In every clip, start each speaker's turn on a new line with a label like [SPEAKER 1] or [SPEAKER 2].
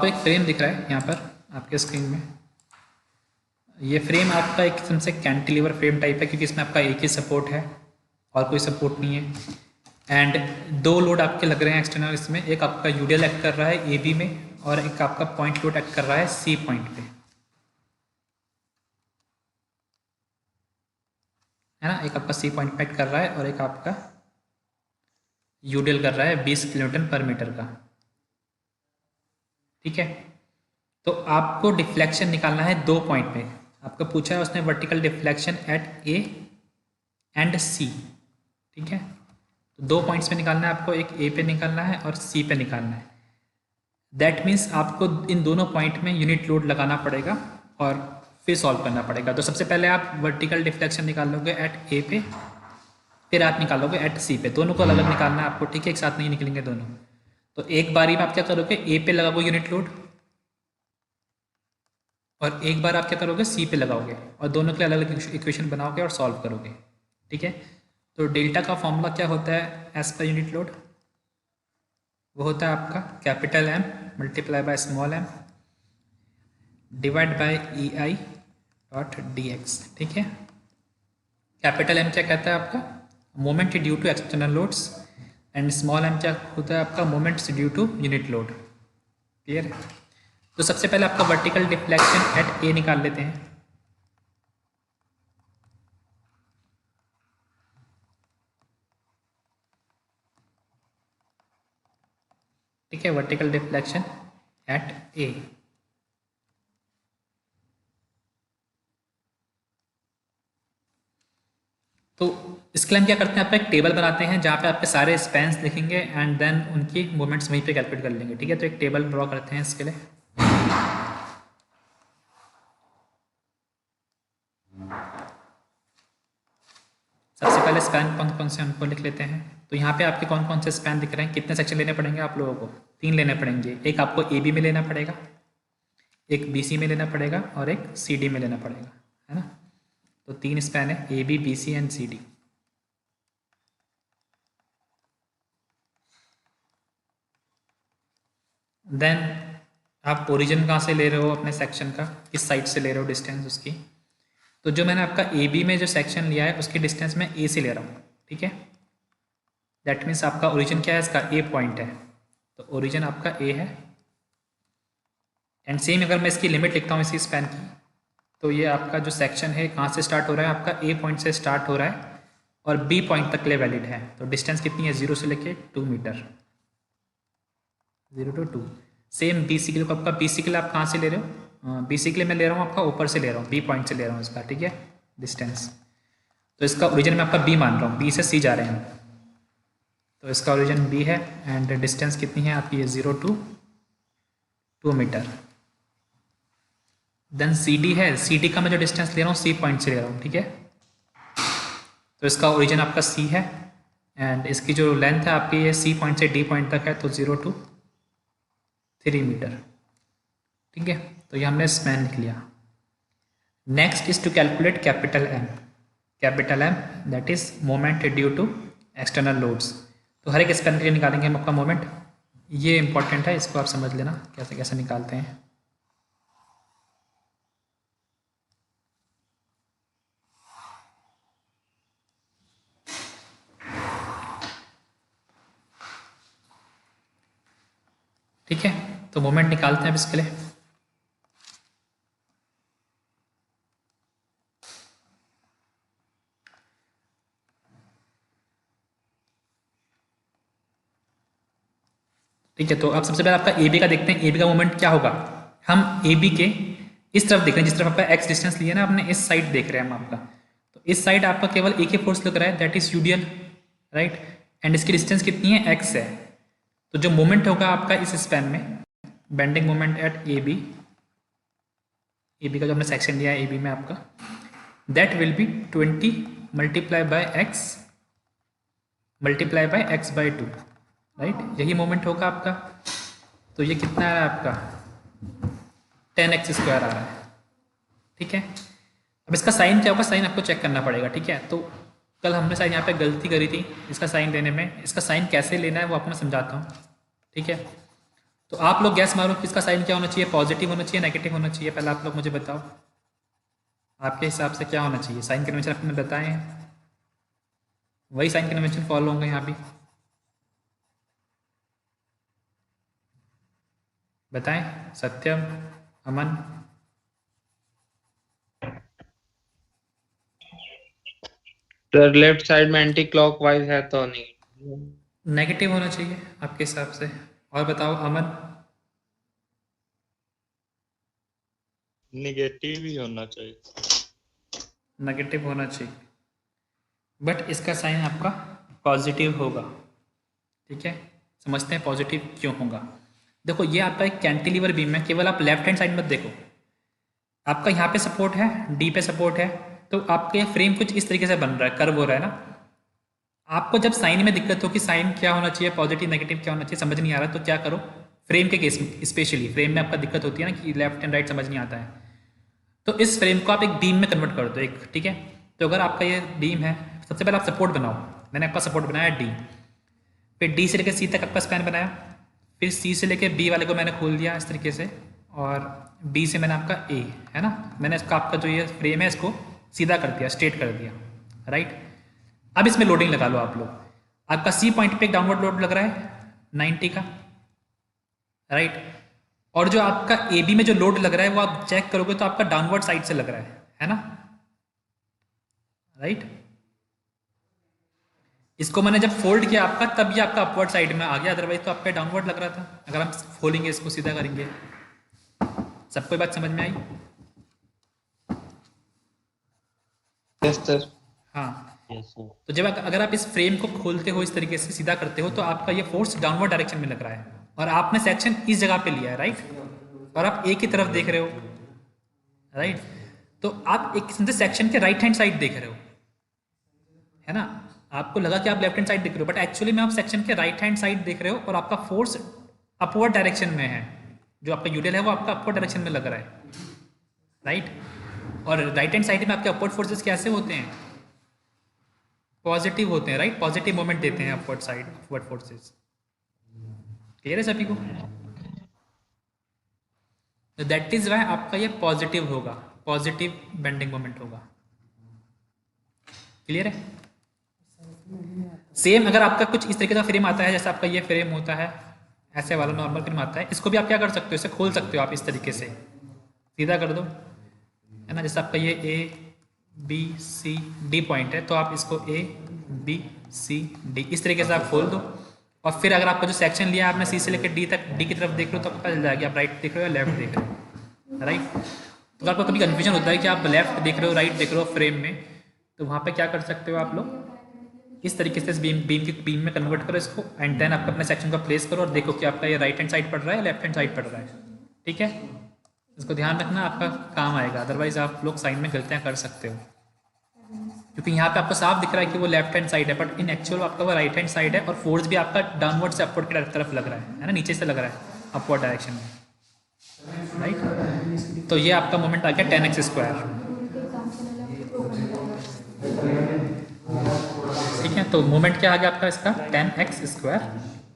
[SPEAKER 1] आपको एक फ्रेम दिख रहा है यहाँ पर आपके स्क्रीन में। ये फ्रेम आपका एक किस्म से कैंटिलीवर फ्रेम टाइप है, क्योंकि इसमें आपका एक ही सपोर्ट है और कोई सपोर्ट नहीं है। एंड दो लोड आपके लग रहे हैं एक्सटर्नल इसमें, एक आपका यूडियल एक्ट कर रहा है AB में और एक आपका पॉइंट लोड एक्ट कर रहा है C पॉइंट पे, है ना। एक आपका C पॉइंट पे एक्ट कर रहा है और एक आपका यूडियल कर रहा है 20 किलोन्यूटन पर मीटर का, ठीक है। तो आपको डिफ्लेक्शन निकालना है 2 पॉइंट पे। आपको पूछा है उसने vertical deflection eight A and C, ठीक है। तो 2 पॉइंट्स पे निकालना है आपको, एक A पे निकालना है और C पे निकालना है। दैट मीन्स आपको इन दोनों पॉइंट में यूनिट लोड लगाना पड़ेगा और फिर सॉल्व करना पड़ेगा। तो सबसे पहले आप वर्टिकल डिफ्लेक्शन निकाल लोगे एट A पे, फिर आप निकालोगे एट C पे। दोनों को अलग अलग निकालना है आपको, ठीक है, एक साथ नहीं निकलेंगे दोनों। तो एक बारी में आप क्या करोगे, A पे लगाओगे यूनिट लोड और एक बार आप क्या करोगे, C पे लगाओगे और दोनों के लिए अलग अलग इक्वेशन बनाओगे और सॉल्व करोगे, ठीक है। तो डेल्टा का फॉर्मूला क्या होता है एज पर यूनिट लोड, वो होता है आपका capital M multiply by small m divide by EI dot dx, ठीक है। कैपिटल M क्या कहता है आपका, moment due to external loads, and small m क्या होता है आपका, moments due to unit load, clear है। तो सबसे पहले आपका वर्टिकल डिफ्लेक्शन एट A निकाल लेते हैं। ठीक है, वर्टिकल डिफ्लेक्शन एट A। तो इसके लिए हम क्या करते हैं, आप एक टेबल बनाते हैं जहाँ पे आपके सारे स्पैन्स लिखेंगे एंड देन उनकी मोमेंट्स वहीं पे कैलकुलेट कर लेंगे, ठीक है। तो एक टेबल ड्रॉ करते हैं इसके लिए। सबसे पहले स्पैन कौन कौन से उनको लिख लेते हैं। तो यहाँ पे आपके कौन कौन से स्पैन दिख रहे हैं, कितने सेक्शन लेने पड़ेंगे आप लोगों को, 3 लेने पड़ेंगे। एक आपको AB में लेना पड़ेगा, एक BC में लेना पड़ेगा और एक CD में लेना पड़ेगा, है ना। तो 3 स्पैन है, AB BC and CD। Then आप ओरिजिन कहाँ से ले रहे हो अपने सेक्शन का, किस साइड से ले रहे हो डिस्टेंस उसकी। तो जो मैंने आपका AB में जो सेक्शन लिया है उसकी डिस्टेंस मैं A से ले रहा हूँ, ठीक है। दैट मीन्स आपका ओरिजिन क्या है, इसका A पॉइंट है, तो ओरिजिन आपका A है। एंड सेम अगर मैं इसकी लिमिट लिखता हूँ इसी स्पैन की, तो ये आपका जो सेक्शन है कहाँ से स्टार्ट हो रहा है, आपका A पॉइंट से स्टार्ट हो रहा है और B पॉइंट तक के लिए वैलिड है। तो डिस्टेंस कितनी है, 0 से लेके 2 मीटर, 0 to 2। सेम BC के लिए, आपका BC के लिए आप कहाँ से ले रहे हो, BC के लिए मैं ले रहा हूँ आपका ऊपर से ले रहा हूँ, B पॉइंट से ले रहा हूँ इसका, ठीक है, डिस्टेंस। तो इसका ओरिजिन में आपका B मान रहा हूँ, B से C जा रहे हैं, तो इसका ओरिजिन B है एंड डिस्टेंस कितनी है आपकी, 0 to 2 मीटर। देन CD है, CD का मैं जो डिस्टेंस ले रहा हूँ C पॉइंट से ले रहा हूँ, ठीक है। तो इसका ओरिजिन आपका C है एंड इसकी जो लेंथ है आपकी ये C पॉइंट से D पॉइंट तक है, तो 0 to 3 मीटर, ठीक है। तो ये हमने स्पैन लिख लिया। Next is to calculate capital M। Capital M that is moment due to external loads. तो हर एक स्पैन के लिए निकालेंगे हम आपका मोमेंट, ये इंपॉर्टेंट है, इसको आप समझ लेना कैसे कैसे निकालते हैं। ठीक है, तो मोमेंट निकालते हैं अब इसके लिए। ठीक है, तो अब सबसे पहले आपका AB का देखते हैं, AB का मोमेंट क्या होगा। हम AB के इस तरफ देख रहे हैं, जिस तरफ आपका x डिस्टेंस लिया ना आपने, इस साइड देख रहे हैं हम आपका। तो इस साइड आपका केवल एक ही फोर्स लग रहा है, that is UDL, right. And इसकी डिस्टेंस कितनी है, x है। तो जो मोमेंट होगा आपका इस स्पैन में, bending moment at AB, AB का जो हमने सेक्शन लिया है AB में आपका, that will B 20 multiply by x multiply by x by 2, right. यही मोमेंट होगा आपका। तो ये कितना आ रहा है आपका, 10x स्क्वायर आ रहा है, ठीक है। अब इसका साइन क्या होगा, साइन आपको चेक करना पड़ेगा, ठीक है। तो कल हमने शायद यहाँ पे गलती करी थी इसका साइन लेने में, इसका साइन कैसे लेना है वो आपको मैं समझाता हूँ, ठीक है। तो आप लोग गैस मारो किसका साइन क्या होना चाहिए, पॉजिटिव होना चाहिए नेगेटिव होना चाहिए, पहले आप लोग मुझे बताओ आपके हिसाब से क्या होना चाहिए। साइन कन्वेंशन आपने बताए हैं, वही साइन कन्वेंशन फॉलो होंगे यहाँ भी, बताएं सत्यम, अमन।
[SPEAKER 2] सर लेफ्ट साइड में एंटी क्लॉकवाइज है तो नहीं।
[SPEAKER 1] नेगेटिव होना चाहिए आपके हिसाब से। और बताओ अमन।
[SPEAKER 3] निगेटिव ही होना चाहिए।
[SPEAKER 1] नेगेटिव होना चाहिए, बट इसका साइन आपका पॉजिटिव होगा। ठीक है, समझते हैं पॉजिटिव क्यों होगा। देखो ये आपका एक कैंटिलीवर बीम है, केवल आप लेफ्ट हैंड साइड मत देखो, आपका यहाँ पे सपोर्ट है, डी पे सपोर्ट है, तो आपके फ्रेम कुछ इस तरीके से बन रहा है, कर्व हो रहा है ना। आपको जब साइन में दिक्कत हो कि साइन क्या होना चाहिए, पॉजिटिव नेगेटिव क्या होना चाहिए, समझ नहीं आ रहा, तो क्या करो, फ्रेम के केस में स्पेशली, फ्रेम में आपका दिक्कत होती है ना कि लेफ्ट एंड राइट समझ नहीं आता है, तो इस फ्रेम को आप एक बीम में कन्वर्ट कर दो एक। ठीक है, तो अगर आपका ये बीम है, सबसे पहले आप सपोर्ट बनाओ, मैंने आपका सपोर्ट बनाया डी, फिर डी से लेकर सी तक आपका स्पैन बनाया, फिर सी से लेकर बी वाले को मैंने खोल दिया इस तरीके से, और बी से मैंने आपका ए, है ना, मैंने इसका आपका जो ये फ्रेम है इसको सीधा कर दिया, स्ट्रेट कर दिया, राइट। अब इसमें लोडिंग लगा लो आप लोग, आपका सी पॉइंट पे एक डाउनवर्ड लोड लग रहा है 90 का, राइट। और जो आपका ए बी में जो लोड लग रहा है वो आप चेक करोगे तो आपका डाउनवर्ड साइड से लग रहा है ना, राइट। इसको मैंने जब फोल्ड किया आपका, तब ये आपका अपवर्ड साइड में आ गया, अदरवाइज तो आपका डाउनवर्ड लग रहा था। अगर हम खोलेंगे इसको सीधा करेंगे, सबको बात समझ में आई।
[SPEAKER 2] Yes sir.
[SPEAKER 1] हाँ,
[SPEAKER 3] यस सर।
[SPEAKER 1] तो जब अगर आप इस फ्रेम को खोलते हो इस तरीके से सीधा करते हो, तो आपका ये फोर्स डाउनवर्ड डायरेक्शन में लग रहा है, और आपने सेक्शन इस जगह पे लिया है, राइट, और आप एक ही तरफ देख रहे हो, राइट। तो आप एक किस्म से सेक्शन के राइट हैंड साइड देख रहे हो, है ना। आपको लगा कि आप लेफ्ट हैंड साइड देख रहे हो, बट एक्चुअली में आप सेक्शन के राइट हैंड साइड देख रहे हो, और आपका फोर्स अपवर्ड डायरेक्शन में है, जो आपका यूडियल है वो आपका अपवर्ड डायरेक्शन में लग रहा है, राइट। और राइट हैंड साइड में आपके अपवर्ड फोर्सेस कैसे होते हैं, पॉजिटिव होते हैं, राइट, पॉजिटिव मोमेंट देते हैं upward side, upward forces. Clear है सभी को। तो दैट इज वाई आपका ये पॉजिटिव होगा, पॉजिटिव बेंडिंग मोमेंट होगा। क्लियर है। सेम अगर आपका कुछ इस तरीके का फ्रेम आता है, जैसे आपका ये फ्रेम होता है, ऐसे वाला नॉर्मल फ्रेम आता है, इसको भी आप क्या कर सकते हो, इसे खोल सकते हो आप इस तरीके से, सीधा कर दो, है ना। जैसे आपका ये A B C D point है, तो आप इसको ए बी सी डी इस तरीके से आप खोल दो, और फिर अगर आपका जो सेक्शन लिया है आपने सी से लेकर डी तक, डी की तरफ देख लो तो आपको पता चल जाएगा आप राइट देख रहे हो या लेफ्ट देख रहे हो, राइट। तो आपको कभी कन्फ्यूजन होता है कि आप लेफ्ट देख रहे हो राइट देख रहे हो फ्रेम में, तो वहाँ पे क्या कर सकते हो आप लोग, इस तरीके से इस बीम में कन्वर्ट करो इसको, एंड देन आपका अपने सेक्शन को प्लेस करो और देखो कि आपका ये राइट हैंड साइड पड़ रहा है या लेफ्ट हैंड साइड पड़ रहा है। ठीक है, इसको ध्यान रखना, आपका काम आएगा, अदरवाइज आप लोग साइन में गलतियाँ कर सकते हो, क्योंकि यहाँ पे आपको साफ दिख रहा है कि वो लेफ्ट हैंड साइड है, बट इन एक्चुअल आपका वो राइट हैंड साइड है, और फोर्स भी आपका डाउनवर्ड से अपवर्ड की तरफ लग रहा है ना, नीचे से लग रहा है अपवर्ड डायरेक्शन में, राइट। तो ये आपका मोमेंट आ गया 10x²। ठीक है, तो मोमेंट क्या आ गया आपका इसका 10x²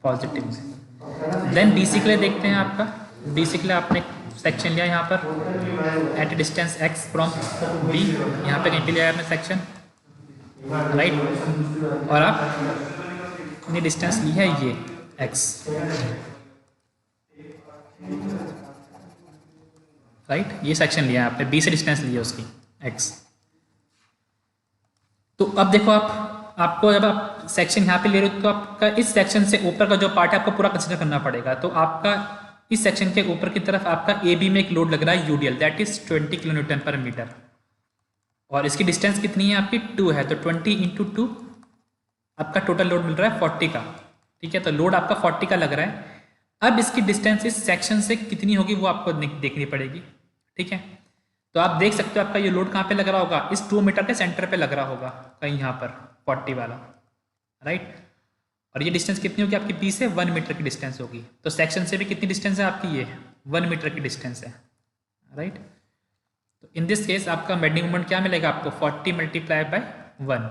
[SPEAKER 1] पॉजिटिव में। देन BC के लिए देखते हैं आपका, BC के लिए आपने सेक्शन लिया यहाँ पर at distance x from B, यहाँ पे कहीं पे लिया है आपने सेक्शन, राइट, और आप अपनी डिस्टेंस ली है ये x, राइट, ये सेक्शन लिया है आपने, B से डिस्टेंस ली है उसकी x। तो अब देखो आपको जब आप सेक्शन यहाँ पे ले रहे हो, तो आपका इस सेक्शन से ऊपर का जो पार्ट है आपको पूरा कंसिडर करना पड़ेगा। तो आपका इस सेक्शन के ऊपर की तरफ आपका ए बी में एक लोड लग रहा है यूडीएल, दैट इज 20 kN/m, और इसकी डिस्टेंस कितनी है आपकी 2 है, तो 20 × 2 आपका टोटल लोड मिल रहा है 40 का। ठीक है, तो लोड आपका 40 का लग रहा है। अब इसकी डिस्टेंस इस सेक्शन से कितनी होगी वो आपको देखनी पड़ेगी। ठीक है, तो आप देख सकते हो आपका ये लोड कहाँ पे लग रहा होगा, इस 2 मीटर के सेंटर पे लग रहा होगा कहीं यहाँ पर 40 वाला, राइट। और ये डिस्टेंस कितनी होगी आपकी बी से 1 मीटर की डिस्टेंस होगी, तो सेक्शन से भी कितनी डिस्टेंस है आपकी, ये 1 मीटर की डिस्टेंस है, राइट। तो इन दिस केस आपका बेंडिंग मोमेंट क्या मिलेगा आपको 40 × 1,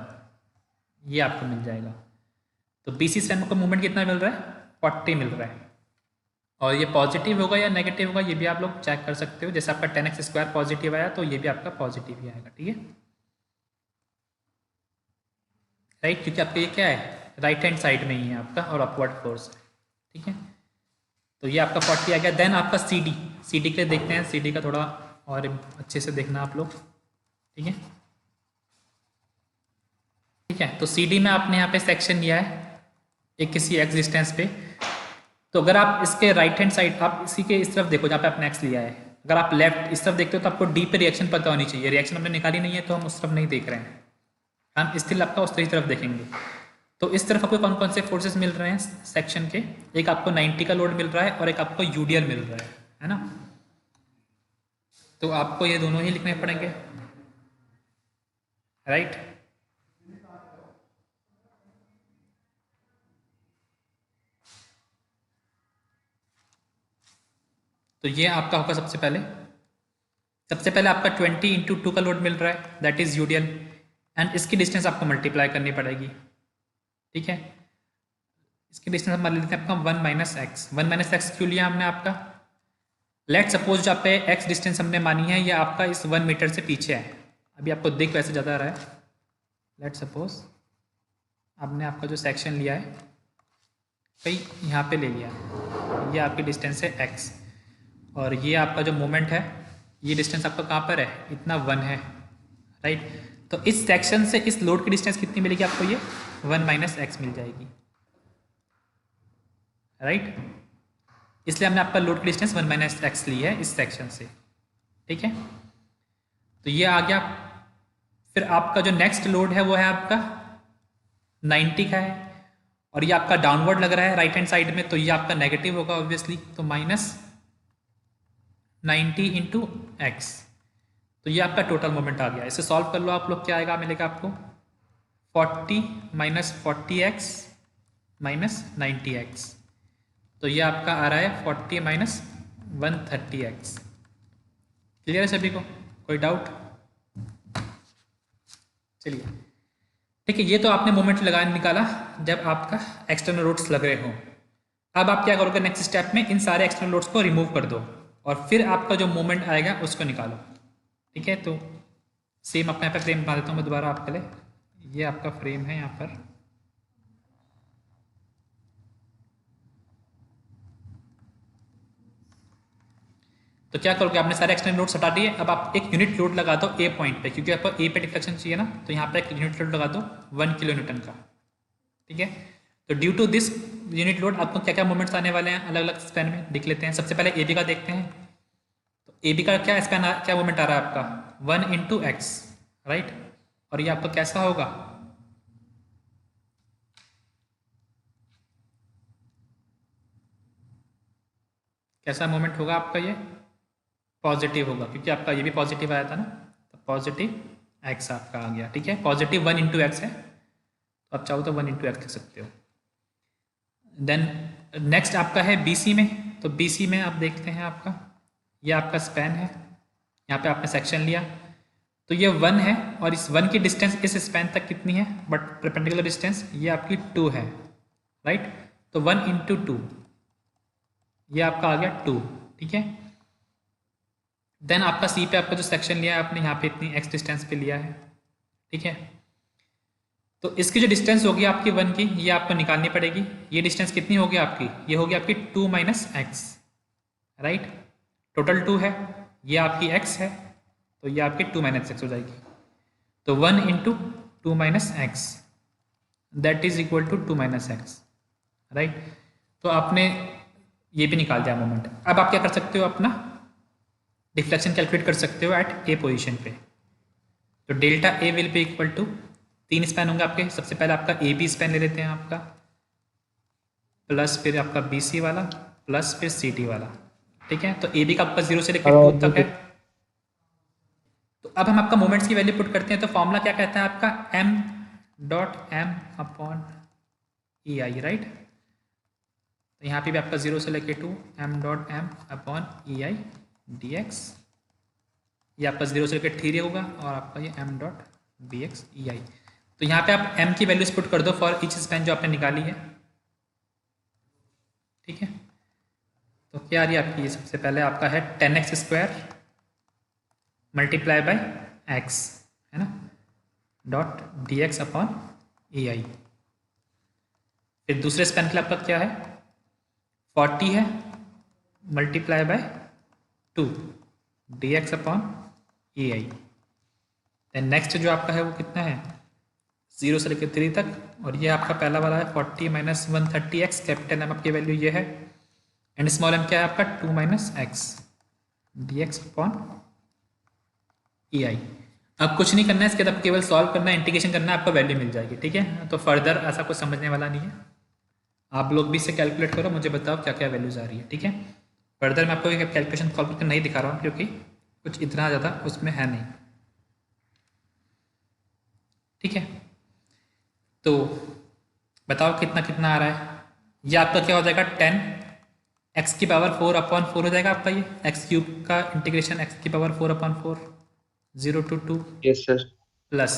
[SPEAKER 1] ये आपको मिल जाएगा। तो BC स्ट्रैंड को मूवमेंट कितना मिल रहा है 40 मिल रहा है, और ये पॉजिटिव होगा या नेगेटिव होगा ये भी आप लोग चेक कर सकते हो। जैसे आपका 10x² पॉजिटिव आया तो ये भी आपका पॉजिटिव ही आएगा, ठीक है राइट, क्योंकि आपका ये क्या है राइट हैंड साइड में ही है आपका और अपवर्ड फोर्स है, ठीक है। तो ये आपका 40 आ गया। देन आपका सी डी के लिए देखते हैं, सी डी का थोड़ा और अच्छे से देखना आप लोग, ठीक है ठीक है। तो सी डी में आपने यहाँ पे सेक्शन लिया है एक किसी एक्स डिस्टेंस पे। तो अगर आप इसके राइट हैंड साइड आप इसी के इस तरफ देखो जहाँ पे आपने एक्स लिया है, अगर आप लेफ्ट इस तरफ देखते हो तो आपको डी पे रिएक्शन पता होनी चाहिए। रिएक्शन हमने निकाली नहीं है तो हम उस तरफ नहीं देख रहे हैं, हम स्टिल आपका उस तरफ देखेंगे। तो इस तरफ आपको कौन कौन से फोर्सेस मिल रहे हैं सेक्शन के, एक आपको 90 का लोड मिल रहा है और एक आपको यूडीएल मिल रहा है ना। तो आपको ये दोनों ही लिखने पड़ेंगे, राइट। तो ये आपका होगा सबसे पहले आपका 20 × 2 का लोड मिल रहा है, दैट इज यूडीएल, एंड इसकी डिस्टेंस आपको मल्टीप्लाई करनी पड़ेगी, ठीक है। इसकी डिस्टेंस हम मान लेते हैं आपका 1 - x क्यों लिया हमने आपका, लेट सपोज जहाँ पे x डिस्टेंस हमने मानी है ये आपका इस 1 मीटर से पीछे है। अभी आपको दिख वैसे ज़्यादा रहा है। लेट सपोज आपने आपका जो सेक्शन लिया है कहीं यहाँ पे ले लिया, ये आपकी डिस्टेंस है x और ये आपका जो मोमेंट है ये डिस्टेंस आपका कहाँ पर है, इतना 1 है, राइट। तो इस सेक्शन से इस लोड की डिस्टेंस कितनी मिलेगी आपको, ये 1 - x मिल जाएगी, राइट। इसलिए हमने आपका लोड की डिस्टेंस 1 - x ली है इस सेक्शन से, ठीक है। तो ये आ गया। फिर आपका जो नेक्स्ट लोड है वो है आपका 90 का है और ये आपका डाउनवर्ड लग रहा है राइट हैंड साइड में, तो ये आपका नेगेटिव होगा ऑब्वियसली, तो -90 × x। तो ये आपका टोटल मोमेंट आ गया। इसे सॉल्व कर लो आप लोग, क्या आएगा, मिलेगा आपको 40 - 40x - 90x। तो ये आपका आ रहा है 40 - 130x। क्लियर है सभी को, कोई डाउट? चलिए ठीक है, ये तो आपने मोमेंट लगा निकाला जब आपका एक्सटर्नल लोड्स लग रहे हो। अब आप क्या करोगे, नेक्स्ट स्टेप में इन सारे एक्सटर्नल लोड्स को रिमूव कर दो और फिर आपका जो मोमेंट आएगा उसको निकालो, ठीक है। तो सेम अपने यहाँ पर फ्रेम बना देता हूँ मैं दोबारा आपके लिए। ये आपका फ्रेम है यहाँ पर, तो क्या करोगे, आपने सारे एक्सटर्नल लोड्स हटा दिए। अब आप एक यूनिट लोड लगा दो ए पॉइंट पे, क्योंकि आपको ए पे डिफ्लेक्शन चाहिए ना, तो यहाँ पे एक यूनिट लोड लगा दो 1 kN का, ठीक है। तो due to this unit load आपको क्या क्या मोमेंट्स आने वाले हैं अलग अलग स्पैन में देख लेते हैं। सबसे पहले ए बी का देखते हैं। तो ए बी का क्या स्पैन क्या मोमेंट आ रहा है आपका 1 × x, राइट। और ये आपका कैसा होगा, कैसा मोमेंट होगा आपका, ये पॉजिटिव होगा क्योंकि आपका ये भी पॉजिटिव आया था ना, तो पॉजिटिव x आपका आ गया, ठीक है। पॉजिटिव 1 × x है, तो आप चाहो तो 1 × x लिख सकते हो। देन नेक्स्ट आपका है BC में। तो BC में आप देखते हैं आपका ये आपका स्पैन है, यहाँ पे आपने सेक्शन लिया तो ये 1 है और इस 1 की डिस्टेंस इस स्पैन तक कितनी है, बट परपेंडिकुलर डिस्टेंस ये आपकी 2 है, राइट। तो 1 × 2 ये आपका आ गया 2, ठीक है। देन आपका सी पे आपका जो सेक्शन लिया है आपने यहाँ पे इतनी x डिस्टेंस पे लिया है, ठीक है। तो इसकी जो डिस्टेंस होगी आपकी 1 की ये आपको निकालनी पड़ेगी। ये डिस्टेंस कितनी होगी आपकी, ये होगी आपकी 2 - x, राइट। टोटल 2 है, ये आपकी x है, तो ये आपकी 2 - x हो जाएगी। तो 1 × 2 - x that is equal to 2 - x, right. तो आपने ये भी निकाल दिया मोमेंट। अब आप क्या कर सकते हो, अपना डिफ्लेक्शन कैलकुलेट कर सकते हो एट ए पोजीशन पे। तो delta A will be equal to 3 span होंगे आपके। सबसे पहले आपका ए बी स्पैन ले लेते हैं आपका, प्लस फिर आपका बी सी वाला, प्लस फिर सी डी वाला, ठीक है। तो ए बी का आपका 0 से लेकर 2 तक है। तो अब हम आपका मोमेंट्स की वैल्यू पुट करते हैं। तो फॉर्मूला क्या कहता है आपका m.m/e/, राइट। तो यहाँ पे भी आपका 0 से लेकर 2 m.m/e/, dx, ये आपका 0 से लेकर 3 होगा और आपका ये m.bx/ei। तो यहाँ पे आप m की वैल्यूज पुट कर दो फॉर ईच स्पैन जो आपने निकाली है, ठीक है। तो क्या आ रही है आपकी, सबसे पहले आपका है 10x square multiply by x, है ना, डॉट dx अपॉन ai। फिर दूसरे स्पैन के लिए आपका क्या है, 40 है multiply by 2 dx upon ai। Then next जो आपका है वो कितना है, 0 से लेकर 3 तक, और ये आपका पहला वाला है 40 माइनस 130x, कैपिटल एम आपकी वैल्यू ये है, एंड स्मॉल एम क्या है आपका 2 minus x dx upon ei। अब कुछ नहीं करना है इसके बाद, केवल सॉल्व करना है, इंटीग्रेशन करना है, आपको वैल्यू मिल जाएगी। ठीक है, तो फर्दर ऐसा कुछ समझने वाला नहीं है, आप लोग भी इसे कैलकुलेट करो, मुझे बताओ क्या क्या वैल्यूज आ रही है। ठीक है, फर्दर मैं आपको कैलकुलेशन सॉल्व करके नहीं दिखा रहा हूँ क्योंकि कुछ इतना ज़्यादा उसमें है नहीं। ठीक है, तो बताओ कितना कितना आ रहा है। ये आपका क्या हो जाएगा, 10 x की पावर 4 अपॉन 4 हो जाएगा आपका, ये x क्यूब का इंटीग्रेशन x की power 4 upon 4, 0 to 2
[SPEAKER 2] yes sir.
[SPEAKER 1] Plus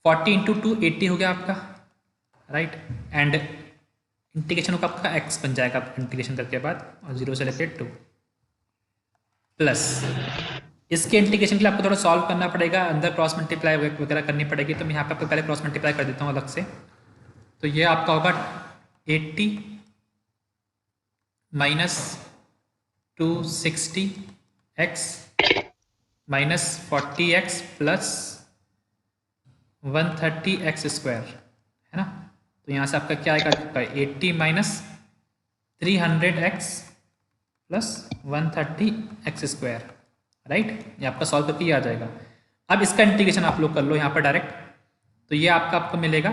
[SPEAKER 1] 40 into 2 80 हो गया आपका, राइट, एंड इंटीग्रेशन होगा आपका x बन जाएगा इंटीग्रेशन करके बाद, और 0 से लेकर 2 प्लस इसके इंटीग्रेशन के लिए आपको थोड़ा सॉल्व करना पड़ेगा, अंदर क्रॉस मल्टीप्लाई वगैरह करनी पड़ेगी, तो मैं यहाँ पे आपको पहले क्रॉस मल्टीप्लाई कर देता हूँ अलग से। तो ये आपका होगा 80 minus 260x minus 40x plus 130x square, है ना। तो यहाँ से आपका क्या आएगा, 80 minus 300x plus 130x square, right. ये आपका सॉल्व करके ये आ जाएगा। अब इसका इंटीग्रेशन आप लोग कर लो यहाँ पर डायरेक्ट, तो ये आपको मिलेगा,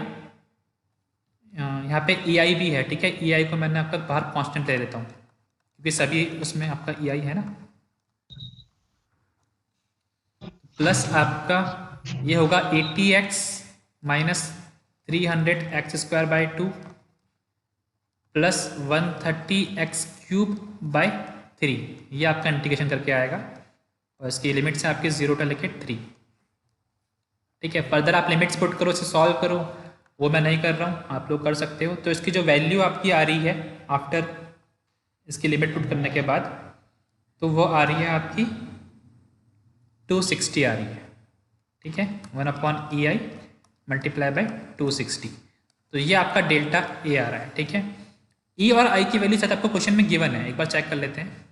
[SPEAKER 1] यहाँ पे ei भी है, ठीक है, ei को मैंने आपका बाहर कांस्टेंट ले लेता हूँ क्योंकि सभी उसमें आपका ei है ना, प्लस आपका ये होगा 80x minus 300x square by 2 plus 130x cube by 3, ये आपका इंटीग्रेशन करके आएगा, और इसकी लिमिट्स है आपके 0 से लेके 3। ठीक है, फर्दर आप लिमिट्स पुट करो, इसे सॉल्व करो, वो मैं नहीं कर रहा हूँ, आप लोग कर सकते हो। तो इसकी जो वैल्यू आपकी आ रही है आफ्टर इसकी लिमिट पुट करने के बाद, तो वो आ रही है आपकी 260 आ रही है। ठीक है, 1 अपॉन ei मल्टीप्लाई बाई 260, तो ये आपका डेल्टा ए आ रहा है। ठीक है, ई और आई की वैल्यू शायद आपको क्वेश्चन में गिवन है, एक बार चेक कर लेते हैं।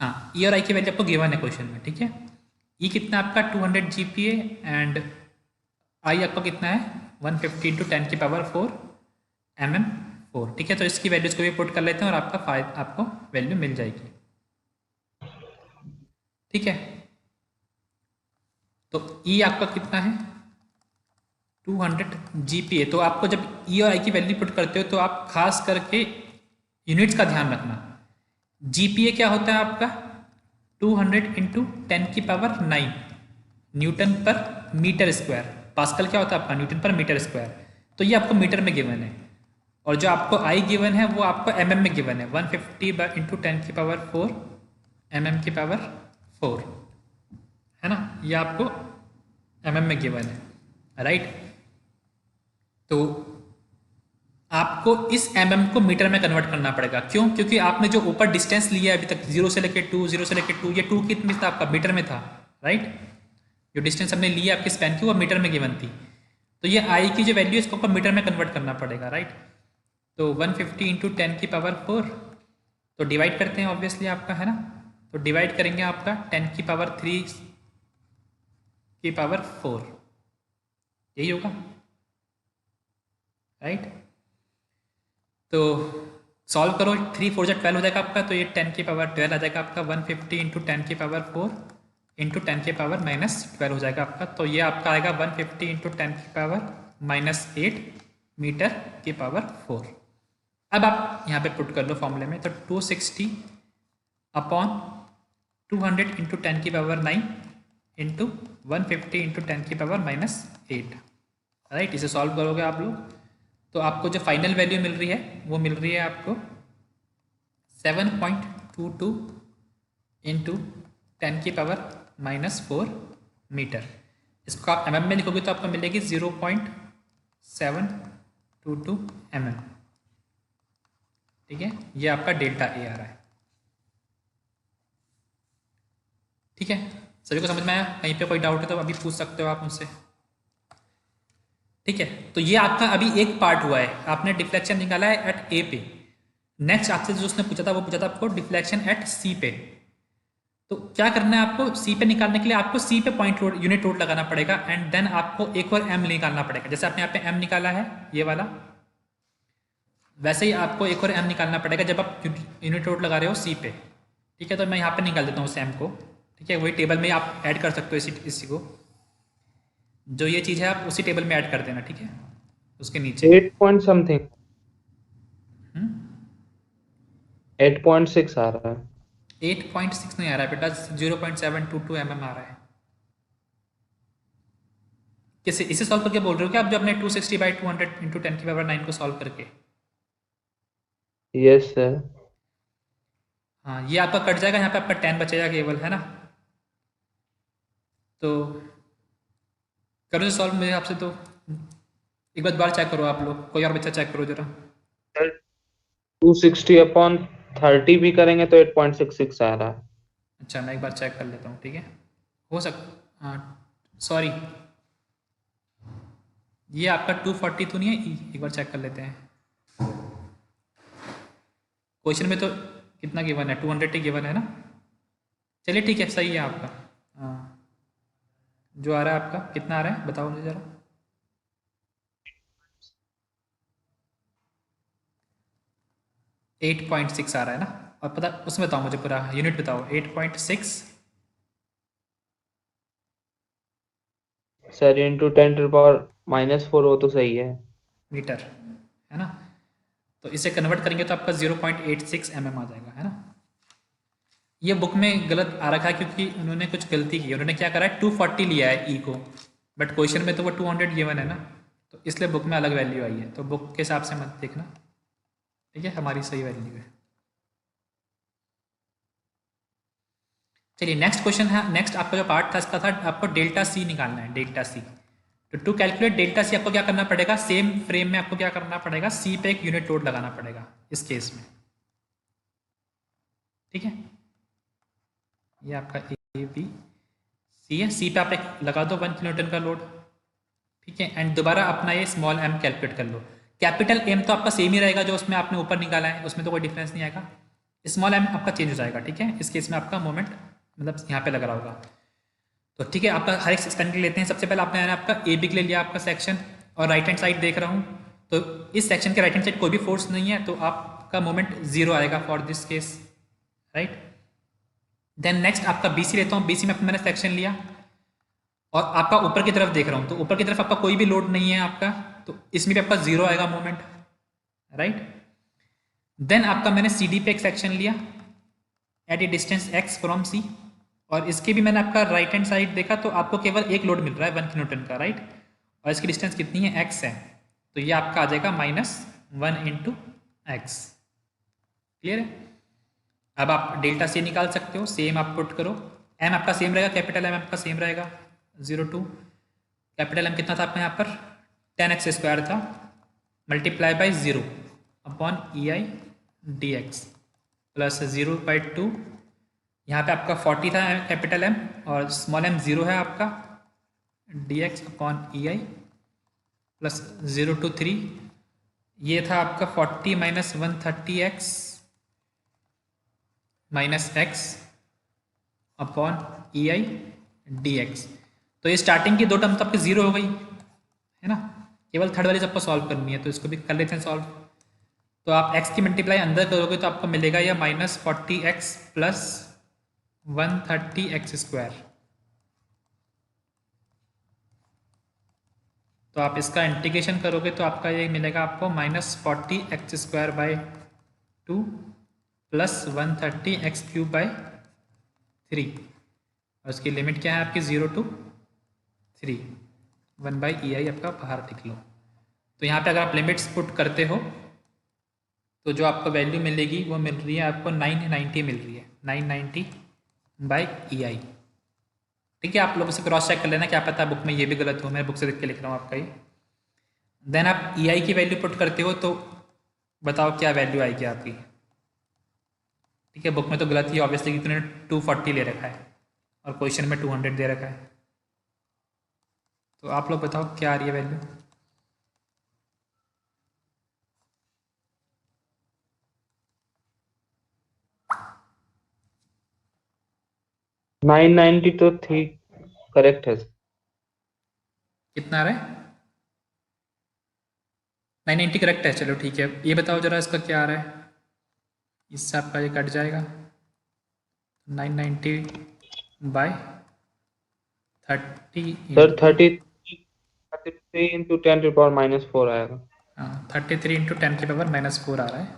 [SPEAKER 1] हाँ, ई और आई की वैल्यू आपको गिवन है क्वेश्चन में। ठीक है, ई कितना आपका 200 GPa एंड आई आपका कितना है 150 इंटू 10 की पावर 4 mm4। ठीक है, तो इसकी वैल्यूज को भी पुट कर लेते हैं और आपको वैल्यू मिल जाएगी। ठीक है, तो ई आपका कितना है 200 GPa। तो आपको जब ई और आई की वैल्यू पुट करते हो तो आप खास करके यूनिट्स का ध्यान रखना। GPa क्या होता है आपका 200 इंटू 10 की पावर 9 न्यूटन पर मीटर स्क्वायर। पास्कल क्या होता है आपका न्यूटन पर मीटर स्क्वायर, तो ये आपको मीटर में गिवन है, और जो आपको आई गिवन है वो आपको mm में गिवन है, 150 इंटू 10 की पावर 4 mm की पावर 4, है ना, ये आपको mm में गिवन है, राइट। तो आपको इस mm को मीटर में कन्वर्ट करना पड़ेगा, क्यों, क्योंकि आपने जो ऊपर डिस्टेंस लिया है अभी तक 0 से लेकर 2, 0 से लेकर 2, ये 2 कितनी था आपका मीटर में था, राइट। जो डिस्टेंस हमने लिया आपके स्पैन की वो मीटर में गिवन थी, तो ये आई की जो वैल्यू है इसको आपको मीटर में कन्वर्ट करना पड़ेगा, राइट। तो 150 इंटू 10 की पावर 4, तो डिवाइड करते हैं ऑब्वियसली आपका, है ना, तो डिवाइड करेंगे आपका 10 की पावर 3 की पावर 4, यही होगा, राइट। तो सॉल्व करो, 3 4 12 हो जाएगा आपका, तो ये 10 की पावर 12 आ जाएगा आपका, 150 इंटू 10 की पावर 4 इंटू 10 की पावर -12 हो जाएगा आपका, तो ये आपका आएगा 150 इंटू 10 की पावर -8 मीटर की पावर 4। अब आप यहाँ पे पुट कर लो फॉर्मूले में, तो 260 अपॉन 200 इंटू 10 की पावर 9 इंटू 150 इंटू 10 की पावर -8, राइट। इसे सॉल्व करोगे आप लोग तो आपको जो फाइनल वैल्यू मिल रही है वो मिल रही है आपको 7.22 इंटू 10 की पावर -4 मीटर। इसको आप mm में लिखोगे तो आपको मिलेगी 0.722 mm। ठीक है, ये आपका डेल्टा ए आ रहा है। ठीक है, सभी को समझ में आया? कहीं पे कोई डाउट है तो अभी पूछ सकते हो आप मुझसे। ठीक है, तो ये आपका अभी एक पार्ट हुआ है, आपने डिफ्लेक्शन निकाला है एट ए पे। नेक्स्ट आपसे जो उसने पूछा था वो पूछा था आपको डिफ्लेक्शन एट सी पे। तो क्या करना है आपको, सी पे निकालने के लिए आपको सी पे पॉइंट लोड यूनिट लोड लगाना पड़ेगा एंड देन आपको एक और एम निकालना पड़ेगा। जैसे आपने यहाँ पे एम निकाला है ये वाला, वैसे ही आपको एक और एम निकालना पड़ेगा जब आप यूनिट लोड लगा रहे हो सी पे। ठीक है, तो मैं यहाँ पे निकाल देता हूँ उस एम को। ठीक है, वही टेबल में आप ऐड कर सकते हो इसी को, जो ये चीज़ है आप उसी टेबल में ऐड कर देना। ठीक है, उसके नीचे
[SPEAKER 2] 8 point something, 8.6 आ रहा है।
[SPEAKER 1] 8.6 नहीं आ रहा है बेटा, 0.722 mm आ रहा है। कैसे इसे सॉल्व करके बोल रहे हो क्या आप, जो अपने 260/200 इंटू 10⁻9 को सॉल्व करके?
[SPEAKER 2] Yes sir.
[SPEAKER 1] हाँ, ये आपका कट जाएगा, यहाँ पे आपका 10 बचेगा केवल, है ना? तो करो सॉल्व मेरे हिसाब से तो। एक बार दोबारा चेक करो आप लोग, कोई और बच्चा चेक करो जरा।
[SPEAKER 2] 260/30 भी करेंगे तो 8.66 आ रहा है।
[SPEAKER 1] अच्छा, मैं एक बार चेक कर लेता हूँ। ठीक है, हो हाँ सॉरी, ये आपका 240 तो नहीं है ई, एक बार चेक कर लेते हैं। क्वेश्चन में तो कितना गिवन है, 200 ही गिवन है ना? चलिए ठीक है, सही है आपका। हाँ, जो आ रहा है आपका कितना आ रहा है बताओ मुझे ज़रा। 8.6 आ रहा है ना? और पता उसमें बताओ मुझे पूरा यूनिट बताओ। 8.6
[SPEAKER 2] सर इंटू 10⁻⁻4 हो तो सही है।
[SPEAKER 1] मीटर, है ना? तो इसे कन्वर्ट करेंगे तो आपका 0.86 mm आ जाएगा, है ना? ये बुक में गलत आ रखा है क्योंकि उन्होंने कुछ गलती की। उन्होंने क्या करा है, 240 लिया है ई को, बट क्वेश्चन में तो वो 200 गिवन है ना, तो इसलिए बुक में अलग वैल्यू आई है। तो बुक के हिसाब से मत देखना, ठीक है? हमारी सही वैल्यू है। चलिए नेक्स्ट क्वेश्चन है। नेक्स्ट आपका जो पार्ट था इसका था आपको डेल्टा सी निकालना है, डेल्टा सी। तो टू कैलकुलेट डेल्टा सी आपको क्या करना पड़ेगा, सेम फ्रेम में आपको क्या करना पड़ेगा, सी पे एक यूनिट लोड लगाना पड़ेगा इस केस में। ठीक है, ये आपका ए बी सी है, सी पे आप एक लगा दो 1 किलोन्यूटन का लोड। ठीक है, एंड दोबारा अपना ये स्मॉल एम कैलकुलेट कर लो। कैपिटल एम तो आपका सेम ही रहेगा जो उसमें आपने ऊपर निकाला है, उसमें तो कोई डिफरेंस नहीं आएगा। स्मॉल एम आपका चेंज हो जाएगा। ठीक है, इस केस में आपका मोमेंट मतलब यहाँ पे लग रहा होगा। तो ठीक है, आपका हर एक सेक्शन के लेते हैं। सबसे पहले आपने आपका ए बी के ले लिया आपका सेक्शन, और राइट हैंड साइड देख रहा हूँ, तो इस सेक्शन के राइट हैंड साइड कोई भी फोर्स नहीं है, तो आपका मोमेंट 0 आएगा for this case, right? Then next आपका बी सी लेता हूँ। बी सी में मैंने सेक्शन लिया और आपका ऊपर की तरफ देख रहा हूँ, तो ऊपर की तरफ आपका कोई भी लोड नहीं है आपका, तो इसमें भी आपका 0 आएगा मोमेंट, राइट? देन आपका मैंने सी डी पे एक सेक्शन लिया at a distance x from C, और इसके भी मैंने आपका राइट हैंड साइड देखा, तो आपको केवल एक लोड मिल रहा है 1 किलोन्यूटन का, राइट? और इसकी डिस्टेंस कितनी है, x है, तो ये आपका आ जाएगा -1 इंटू एक्स। क्लियर है? अब आप डेल्टा सी निकाल सकते हो, सेम आप पुट करो। m आपका सेम रहेगा, कैपिटल M आपका सेम रहेगा 0 टू कैपिटल M कितना था आपका यहाँ पर 10x² था, multiply by 0 upon EI dx plus 0/2। यहाँ पे आपका 40 था कैपिटल M, और स्मॉल m 0 है आपका, dx upon EI plus 0 to 3। ये था आपका 40 - 130x minus x upon EI dx। तो ये स्टार्टिंग की दो टर्म तो आपकी 0 हो गई, है ना? केवल थर्ड वाली सबको सॉल्व करनी है, तो इसको भी कर लेते हैं सॉल्व। तो आप x की मल्टीप्लाई अंदर करोगे तो आपको मिलेगा यह -40x प्लस 130x²। तो आप इसका इंटीग्रेशन करोगे तो आपका ये मिलेगा आपको -40x²/2 प्लस 130x³ और उसकी लिमिट क्या है आपकी 0 to 3, 1/EI आपका बाहर निकलो। तो यहाँ पे अगर आप लिमिट्स पुट करते हो तो जो आपको वैल्यू मिलेगी वो मिल रही है आपको 990 मिल रही है, 990/EI। ठीक है, आप लोगों से क्रॉस चेक कर लेना, क्या पता बुक में ये भी गलत हो, मैं बुक से देख के लिख रहा हूँ आपका ये। देन आप EI की वैल्यू पुट करते हो तो बताओ क्या वैल्यू आएगी आपकी। ठीक है, बुक में तो गलत ही ऑब्वियसली, इतने 240 ले रखा है। और क्वेश्चन में 200 दे रखा है। तो आप लोग बताओ क्या आ रही है वैल्यू।
[SPEAKER 2] नाइन 90 तो ठीक करेक्ट है।
[SPEAKER 1] कितना आ रहा है? 990 करेक्ट है, चलो ठीक है। ये बताओ जरा इसका क्या आ रहा है। इससे आपका ये कट जाएगा 990 बाय 30
[SPEAKER 2] सर
[SPEAKER 1] इंटू
[SPEAKER 2] 33 इंटू 10⁻⁻4 आएगा।
[SPEAKER 1] 33 इंटू 10⁻⁻4 आ रहा है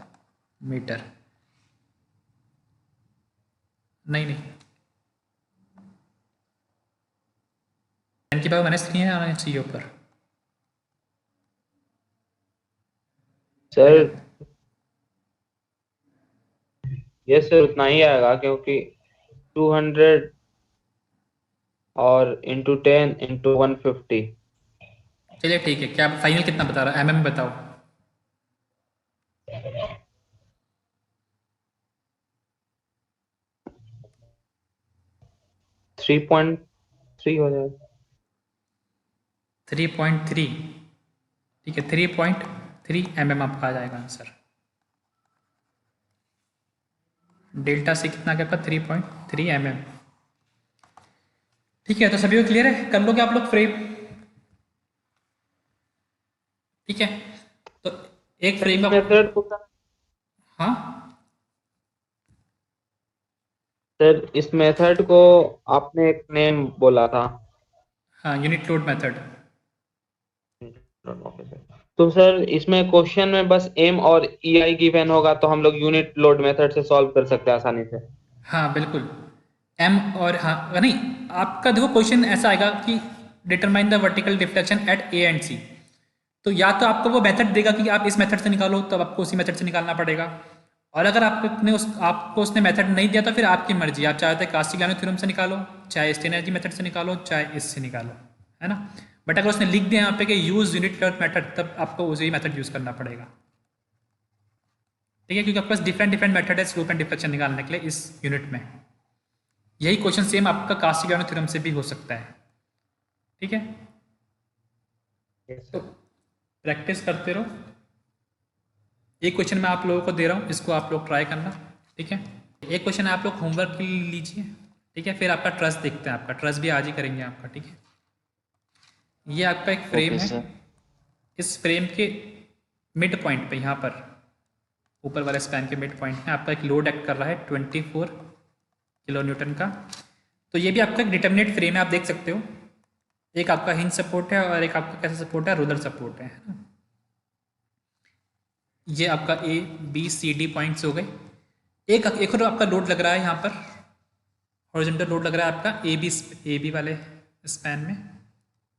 [SPEAKER 1] मीटर। नहीं नहीं, 10⁻³ आना चाहिए ऊपर।
[SPEAKER 2] सर ये सर उतना ही आएगा क्योंकि 200 और इंटू 10 इंटू 150।
[SPEAKER 1] चलिए ठीक है, क्या फाइनल कितना बता रहा है एमएम बताओ।
[SPEAKER 2] 3.3 हो जाएगा।
[SPEAKER 1] 3.3, ठीक है 3.3 mm आपका आ जाएगा आंसर। डेल्टा से कितना क्या आपका 3.3 mm। ठीक है, तो सभी को क्लियर है, कर लोगे आप लोग फ्रेम। ठीक है, तो एक फ्रेम का
[SPEAKER 2] मेथड को
[SPEAKER 1] हाँ
[SPEAKER 2] सर इस मेथड को आपने एक नेम बोला था।
[SPEAKER 1] हाँ, यूनिट लोड मेथड।
[SPEAKER 2] तो सर इसमें क्वेश्चन में बस एम और ई आई गिवन होगा तो हम लोग यूनिट लोड मेथड से सॉल्व कर सकते हैं आसानी से।
[SPEAKER 1] हाँ बिल्कुल, एम और हाँ नहीं, आपका देखो क्वेश्चन ऐसा आएगा कि determine the vertical deflection at A and C. तो या तो आपको वो मेथड देगा कि आप इस मेथड से निकालो, तब आपको उसी मेथड से निकालना पड़ेगा। और अगर आपको उसने मेथड नहीं दिया तो फिर आपकी मर्जी, आप चाहे तो कास्टिग्लियानो थ्योरम से निकालो, चाहे स्टेनर्जी मेथड से निकालो, चाहे इससे निकालो, है ना। बट अगर उसने लिख दिया यहाँ पे कि यूज यूनिट लोड मेथड, तब आपको उसी मेथड यूज करना पड़ेगा। ठीक है, क्योंकि आपके पास डिफरेंट डिफरेंट मेथड है स्लोप एंड डिफ्लेक्शन निकालने के लिए इस यूनिट में। यही क्वेश्चन सेम आपका कास्टिग्लियानो थ्योरम से भी हो सकता है। ठीक है, तो प्रैक्टिस करते रहो। एक क्वेश्चन मैं आप लोगों को दे रहा हूँ, इसको आप लोग ट्राई करना। ठीक है, एक क्वेश्चन आप लोग होमवर्क के लिए लीजिए। ठीक है, फिर आपका ट्रस्ट देखते हैं, आपका ट्रस्ट भी आज ही करेंगे आपका। ठीक है, ये आपका एक फ्रेम है। इस फ्रेम के मिड पॉइंट पे, यहाँ पर ऊपर वाले स्पैन के मिड पॉइंट में आपका एक लोड एक्ट कर रहा है 24 किलो न्यूटन का। तो ये भी आपका एक डिटर्मिनेट फ्रेम है, आप देख सकते हो। एक आपका हिंज सपोर्ट है और एक आपका कैसा सपोर्ट है, रोलर सपोर्ट है ना। ये आपका A B C D points हो गए। एक और आपका लोड लग रहा है यहाँ पर, हॉरिजॉन्टल लोड लग रहा है आपका ए बी वाले स्पैन में,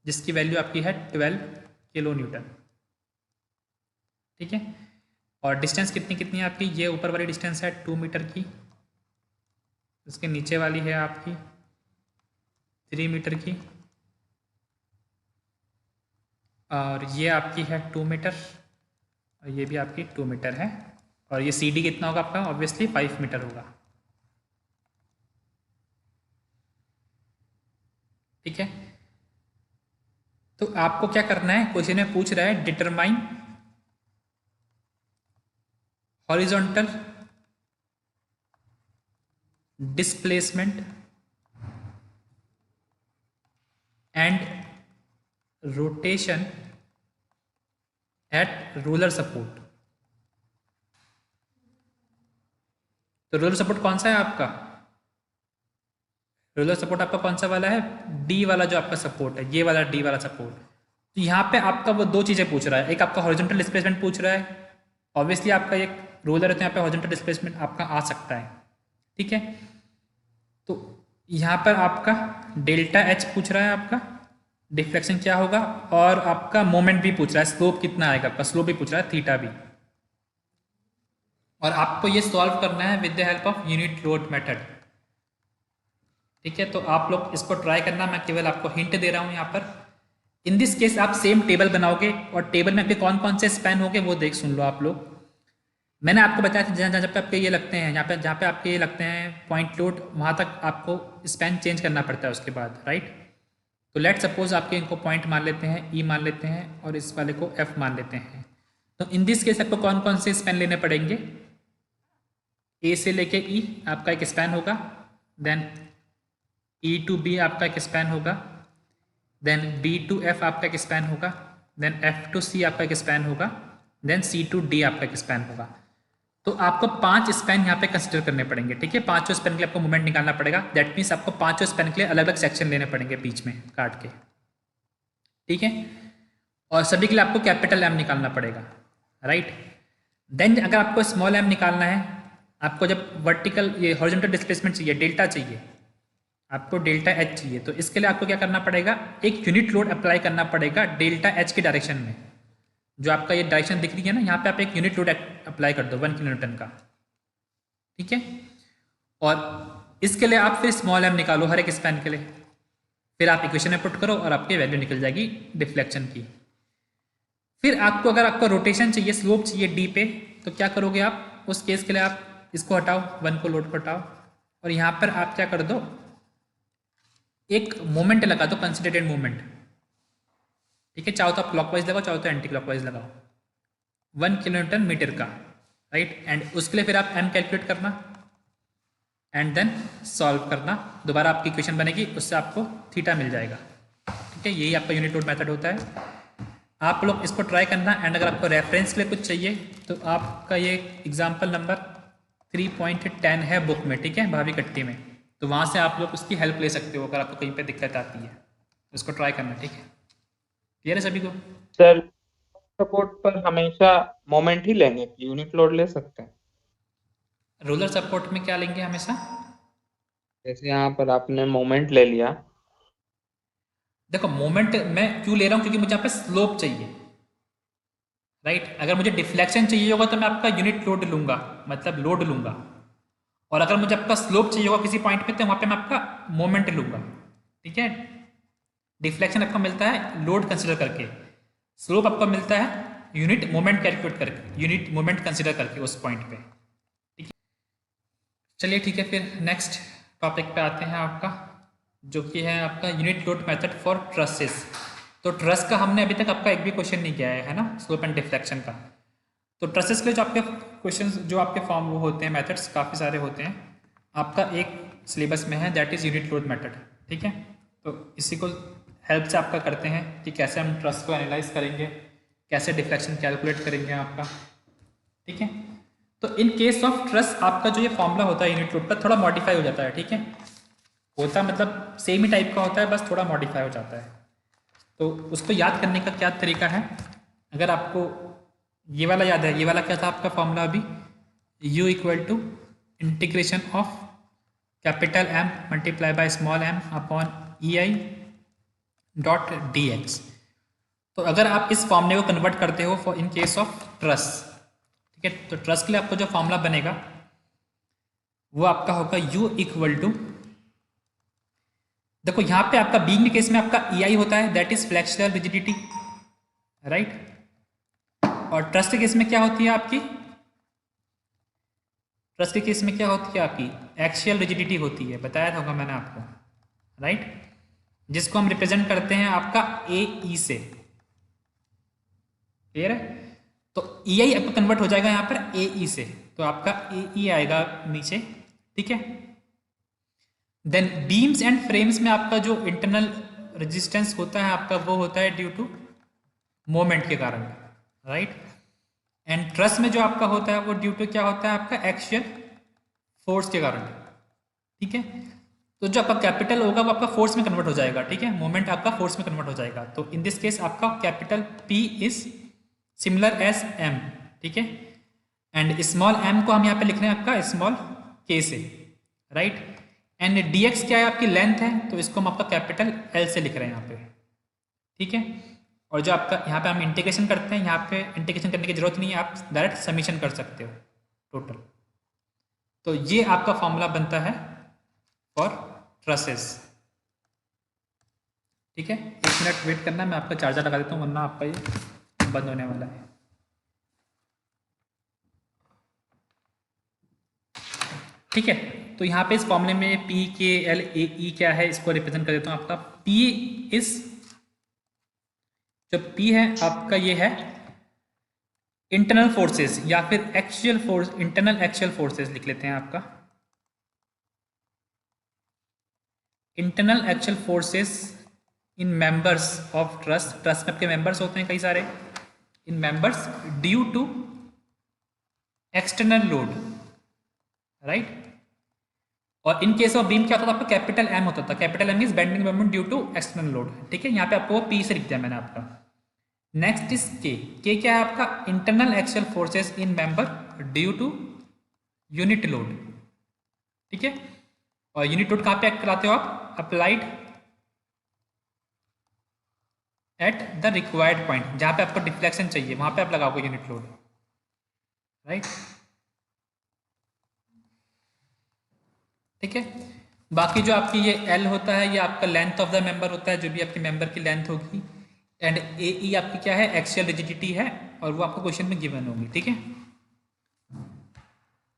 [SPEAKER 1] जिसकी वैल्यू आपकी है 12 किलो न्यूटन। ठीक है, और डिस्टेंस कितनी कितनी है आपकी, ये ऊपर वाली डिस्टेंस है 2 मीटर की, इसके नीचे वाली है आपकी 3 मीटर की, और ये आपकी है 2 मीटर, और ये भी आपकी 2 मीटर है। और ये सी डी कितना होगा आपका, ऑब्वियसली 5 मीटर होगा। ठीक है, तो आपको क्या करना है, क्वेश्चन में पूछ रहा है determine horizontal displacement and rotation eight roller support. तो रोलर सपोर्ट कौन सा है आपका, रोलर सपोर्ट आपका कौन सा वाला है, डी वाला जो आपका सपोर्ट है, ये वाला डी वाला सपोर्ट। तो यहाँ पे आपका वो दो चीज़ें पूछ रहा है, एक आपका हॉरिजॉन्टल डिस्प्लेसमेंट पूछ रहा है, ऑब्वियसली आपका एक रोलर है तो यहाँ पे हॉरिजॉन्टल डिस्प्लेसमेंट आपका आ सकता है। ठीक है, तो यहाँ पर आपका डेल्टा एच पूछ रहा है, आपका डिफ्लेक्शन क्या होगा, और आपका मोमेंट भी पूछ रहा है, स्लोप कितना आएगा आपका, स्लोप भी पूछ रहा है, थीटा भी। और आपको ये सॉल्व करना है with the help of unit load method. ठीक है, तो आप लोग इसको ट्राई करना, मैं केवल आपको हिंट दे रहा हूँ यहाँ पर। इन दिस केस आप सेम टेबल बनाओगे और टेबल में आपके कौन कौन से स्पैन होंगे वो सुन लो आप लोग। मैंने आपको बताया था जहाँ जहाँ पे आपके ये लगते हैं, जहाँ पे आपके ये लगते हैं पॉइंट लोड, वहाँ तक आपको स्पैन चेंज करना पड़ता है उसके बाद, राइट। तो लेट सपोज आपके इनको पॉइंट मान लेते हैं, ई मान लेते हैं और इस वाले को एफ मान लेते हैं। तो इन दिस केस आपको कौन कौन से स्पैन लेने पड़ेंगे? ए से लेके ई आपका एक स्पैन होगा, देन ई टू बी आपका एक स्पैन होगा, देन बी टू एफ आपका एक स्पैन होगा, देन एफ टू सी आपका एक स्पैन होगा, देन सी टू डी आपका एक स्पैन होगा। तो आपको 5 स्पैन यहाँ पे कंसिडर करने पड़ेंगे, ठीक है। 5 स्पैन के लिए आपको मूवमेंट निकालना पड़ेगा, दैट मीन्स आपको 5 स्पैन के लिए अलग अलग सेक्शन लेने पड़ेंगे बीच में काट के, ठीक है। और सभी के लिए आपको कैपिटल एम निकालना पड़ेगा, राइट। देन अगर आपको स्मॉल एम निकालना है, आपको जब वर्टिकल ये हॉरिजॉन्टल डिस्प्लेसमेंट चाहिए, डेल्टा चाहिए, आपको डेल्टा एच चाहिए, तो इसके लिए आपको क्या करना पड़ेगा, एक यूनिट लोड अप्लाई करना पड़ेगा डेल्टा एच के डायरेक्शन में। जो आपका ये डायरेक्शन दिख रही है ना, यहाँ पे आप एक यूनिट लोड अप्लाई कर दो 1 किलोन्यूटन का, ठीक है। और इसके लिए आप फिर स्मॉल एम निकालो हर एक स्पैन के लिए, फिर आप इक्वेशन में पुट करो और आपकी वैल्यू निकल जाएगी डिफ्लेक्शन की। फिर आपको अगर आपको रोटेशन चाहिए, स्लोप चाहिए डी पे, तो क्या करोगे आप उस केस के लिए, आप इसको हटाओ, 1 को लोड को हटाओ और यहाँ पर आप क्या कर दो, एक मोमेंट लगा दो, कंसिडरेटेड मोमेंट, ठीक है। चाहो तो आप क्लॉकवाइज लगाओ, चाहो तो एंटी क्लॉकवाइज लगाओ, 1 किलोन्यूटन मीटर का, राइट। एंड उसके लिए फिर आप एम कैलकुलेट करना एंड देन सॉल्व करना, दोबारा आपकी इक्वेशन बनेगी, उससे आपको थीटा मिल जाएगा, ठीक है। यही आपका यूनिट लोड मेथड होता है। आप लोग इसको ट्राई करना, एंड अगर आपको रेफरेंस के लिए कुछ चाहिए तो आपका ये एग्जाम्पल नंबर 3.10 है बुक में, ठीक है, भाभी कट्टी में, तो वहाँ से आप लोग उसकी हेल्प ले सकते हो अगर आपको कहीं पे दिक्कत आती है, तो इसको ट्राई करना, ठीक है। क्लियर है सभी को?
[SPEAKER 2] सर सपोर्ट पर हमेशा मोमेंट ही लेंगे, यूनिट लोड ले सकते हैं?
[SPEAKER 1] रोलर सपोर्ट में क्या लेंगे हमेशा?
[SPEAKER 2] जैसे यहाँ पर आपने मोमेंट ले लिया,
[SPEAKER 1] देखो मोमेंट मैं क्यों ले रहा हूँ, क्योंकि मुझे यहाँ पे स्लोप चाहिए, राइट। अगर मुझे डिफ्लेक्शन चाहिए होगा तो मैं आपका यूनिट लोड लूंगा, मतलब लोड लूंगा, और अगर मुझे आपका स्लोप चाहिए होगा किसी पॉइंट पे तो वहाँ पे मैं आपका मोमेंट लूंगा, ठीक है। डिफ्लेक्शन आपको मिलता है लोड कंसिडर करके, स्लोप आपको मिलता है यूनिट मोमेंट कैलकुलेट करके, यूनिट मोमेंट कंसिडर करके उस पॉइंट पे, ठीक है। चलिए ठीक है, फिर नेक्स्ट टॉपिक पे आते हैं आपका, जो कि है आपका unit load method for trusses. तो ट्रस का हमने अभी तक आपका एक भी क्वेश्चन नहीं किया है ना, स्लोप एंड डिफ्लेक्शन का। तो ट्रसेस के लिए जो आपके क्वेश्चन, जो आपके फॉर्म वो होते हैं, मेथड्स काफ़ी सारे होते हैं, आपका एक सिलेबस में है, that is unit load method, ठीक है। तो इसी को हेल्प से आपका करते हैं कि कैसे हम ट्रस को एनालाइज करेंगे, कैसे डिफ्लेक्शन कैलकुलेट करेंगे आपका, ठीक है। तो इन केस ऑफ ट्रस आपका जो ये फॉर्मूला होता है यूनिट लोड का, थोड़ा मॉडिफाई हो जाता है, ठीक है। होता मतलब सेम ही टाइप का होता है, बस थोड़ा मॉडिफाई हो जाता है। तो उसको याद करने का क्या तरीका है, अगर आपको ये वाला याद है, ये वाला क्या था आपका फॉर्मूला अभी, u equal to integration of capital M multiply by small m upon EI dot dx। तो अगर आप इस फॉर्मूले को कन्वर्ट करते हो for in case of truss, ठीक है, तो ट्रस के लिए आपको जो फॉर्मूला बनेगा वो आपका होगा u इक्वल टू, देखो यहाँ पे आपका बीइंग के केस में आपका EI होता है, that is flexural rigidity, right. और ट्रस्ट के केस में क्या होती है आपकी, ट्रस्ट के केस में क्या होती है आपकी एक्सियल रिजिडिटी होती है, बताया था होगा मैंने आपको, राइट, जिसको हम रिप्रेजेंट करते हैं आपका AE से, क्लियर है। तो EI आपका कन्वर्ट हो जाएगा यहाँ पर AE से, तो आपका AE आएगा नीचे, ठीक है। देन बीम्स एंड फ्रेम्स में आपका जो इंटरनल रेजिस्टेंस होता है आपका, वो होता है ड्यू टू मोमेंट के कारण, राइट। एंड ट्रस में जो आपका होता है वो ड्यू टू क्या होता है आपका एक्शियल फोर्स के कारण, ठीक है। तो जो आपका कैपिटल होगा वो आपका फोर्स में कन्वर्ट हो जाएगा, ठीक है, मोमेंट आपका फोर्स में कन्वर्ट हो जाएगा। तो इन दिस केस आपका capital P is similar as M, ठीक है। एंड स्मॉल m को हम यहाँ पे लिख रहे हैं आपका स्मॉल k से, राइट। एंड dx क्या है आपकी लेंथ है, तो इसको हम आपका कैपिटल L से लिख रहे हैं यहाँ पे, ठीक है। और जो आपका यहाँ पे हम इंटीग्रेशन करते हैं, यहाँ पे इंटीग्रेशन करने की जरूरत नहीं है, आप डायरेक्ट समीशन कर सकते हो टोटल। तो ये आपका फॉर्मूला बनता है फॉर ट्रसेस, ठीक है। 1 मिनट वेट करना, मैं आपका चार्जर लगा देता हूँ, वरना आपका ये बंद होने वाला है। ठीक है। तो यहाँ पे इस फॉर्मूले में पी के एल ए ई क्या है, इसको रिप्रेजेंट कर देता हूँ। आपका पी इज, जो पी है आपका ये है इंटरनल फोर्सेस या फिर actual force, internal actual forces लिख लेते हैं आपका। Internal actual forces in members of truss, truss में आपके मेंबर्स होते हैं कई सारे, in members due to external load, right. और इन केस ऑफ बीम क्या होता था आपका, कैपिटल एम होता था। Capital M is bending moment due to external load, ठीक है। यहाँ पे आपको पी से लिख दिया मैंने आपका। नेक्स्ट इज के क्या है आपका, internal actual forces in member due to unit load, ठीक है। और यूनिट लोड कहाँ पे एक्ट कराते हो आप, applied at the required point, जहाँ पे आपको डिफ्लेक्शन चाहिए वहाँ पे आप लगाओगे यूनिट लोड, राइट, ठीक है। बाकी जो आपकी ये एल होता है ये आपका लेंथ ऑफ द मेंबर होता है, जो भी आपके मेंबर की लेंथ होगी। एंड ए ई आपकी क्या है, एक्सियल रिजिडिटी है, और वो आपको क्वेश्चन में गिवन होगी, ठीक है,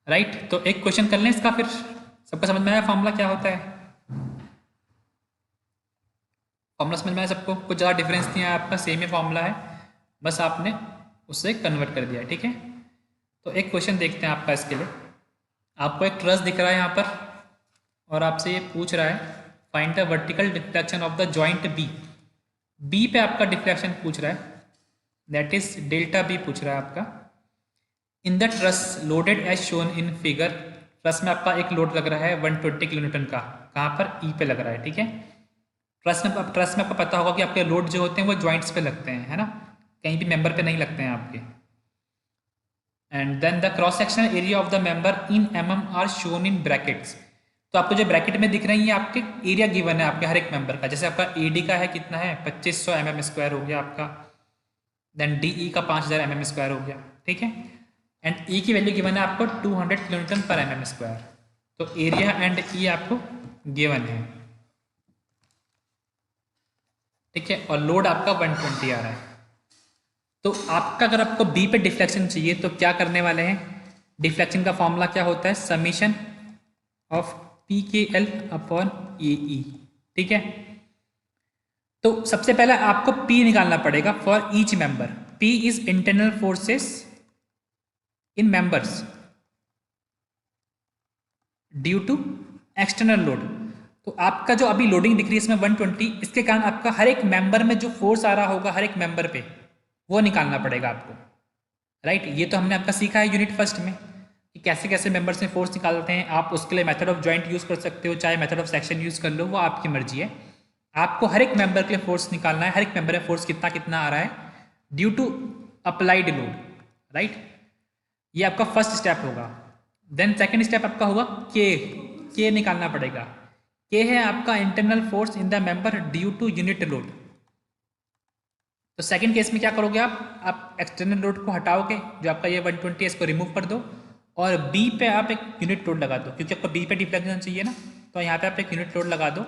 [SPEAKER 1] राइट। तो एक क्वेश्चन कर लें इसका, फिर सबको समझ में आया फॉर्मूला क्या होता है। फॉर्मूला समझ में आया सबको, कुछ ज़्यादा डिफरेंस नहीं है आपका, सेम ही फॉर्मूला है, बस आपने उससे कन्वर्ट कर दिया है, ठीक है। तो एक क्वेश्चन देखते हैं आपका इसके लिए। आपको एक ट्रस दिख रहा है यहाँ पर, और आपसे ये पूछ रहा है find the vertical deflection of the joint B. B पे आपका डिफ्लेक्शन पूछ रहा है, दैट इज डेल्टा बी पूछ रहा है आपका। In the truss loaded as shown in figure, truss में आपका एक लोड लग रहा है 120 किलोन्यूटन का, कहाँ पर, ई पे लग रहा है, ठीक है। ट्रस में आपको पता होगा कि आपके लोड जो होते हैं वो जॉइंट्स पे लगते हैं, है ना, कहीं भी मेंबर पे नहीं लगते हैं आपके। And then the cross sectional area of the member in mm are shown in brackets. तो आपको जो ब्रैकेट में दिख रही है आपके एरिया गिवन है आपके हर एक मेंबर का। जैसे आपका एडी का है कितना है, 2500 mm² हो गया आपका, देन डीई का 5000 mm² हो गया, ठीक है। एंड ई की वैल्यू गिवन है आपको 200 किलोन्यूटन पर mm²। तो एरिया एंड ई आपको गिवन है, ठीक है, और लोड आपका 120 आ रहा है। तो आपका अगर आपको बी पे डिफ्लेक्शन चाहिए तो क्या करने वाले हैं, डिफ्लेक्शन का फॉर्मूला क्या होता है, summation of P K L upon A E, ठीक है। तो सबसे पहले आपको पी निकालना पड़ेगा for each member. P is internal forces in members due to external load. तो आपका जो अभी लोडिंग दिख रही है इसमें 120, इसके कारण आपका हर एक मेंबर में जो फोर्स आ रहा होगा हर एक मेंबर पे, वो निकालना पड़ेगा आपको, राइट। ये तो हमने आपका सीखा है यूनिट फर्स्ट में कि कैसे कैसे मेंबर्स में फोर्स निकालते हैं। आप उसके लिए मेथड ऑफ जॉइंट यूज़ कर सकते हो, चाहे मेथड ऑफ सेक्शन यूज़ कर लो, वो आपकी मर्जी है। आपको हर एक मेंबर के लिए फोर्स निकालना है, हर एक मेंबर में फोर्स कितना कितना आ रहा है due to applied load, right. ये आपका फर्स्ट स्टेप होगा। देन सेकेंड स्टेप आपका होगा के निकालना पड़ेगा। के है आपका internal force in the member due to unit load. तो सेकंड केस में क्या करोगे आप एक्सटर्नल लोड को हटाओगे, जो आपका ये 120 है इसको रिमूव कर दो, और बी पे आप एक यूनिट लोड लगा दो, क्योंकि आपको बी पे डिफ्लेक्शन चाहिए ना, तो यहाँ पे आप एक यूनिट लोड लगा दो।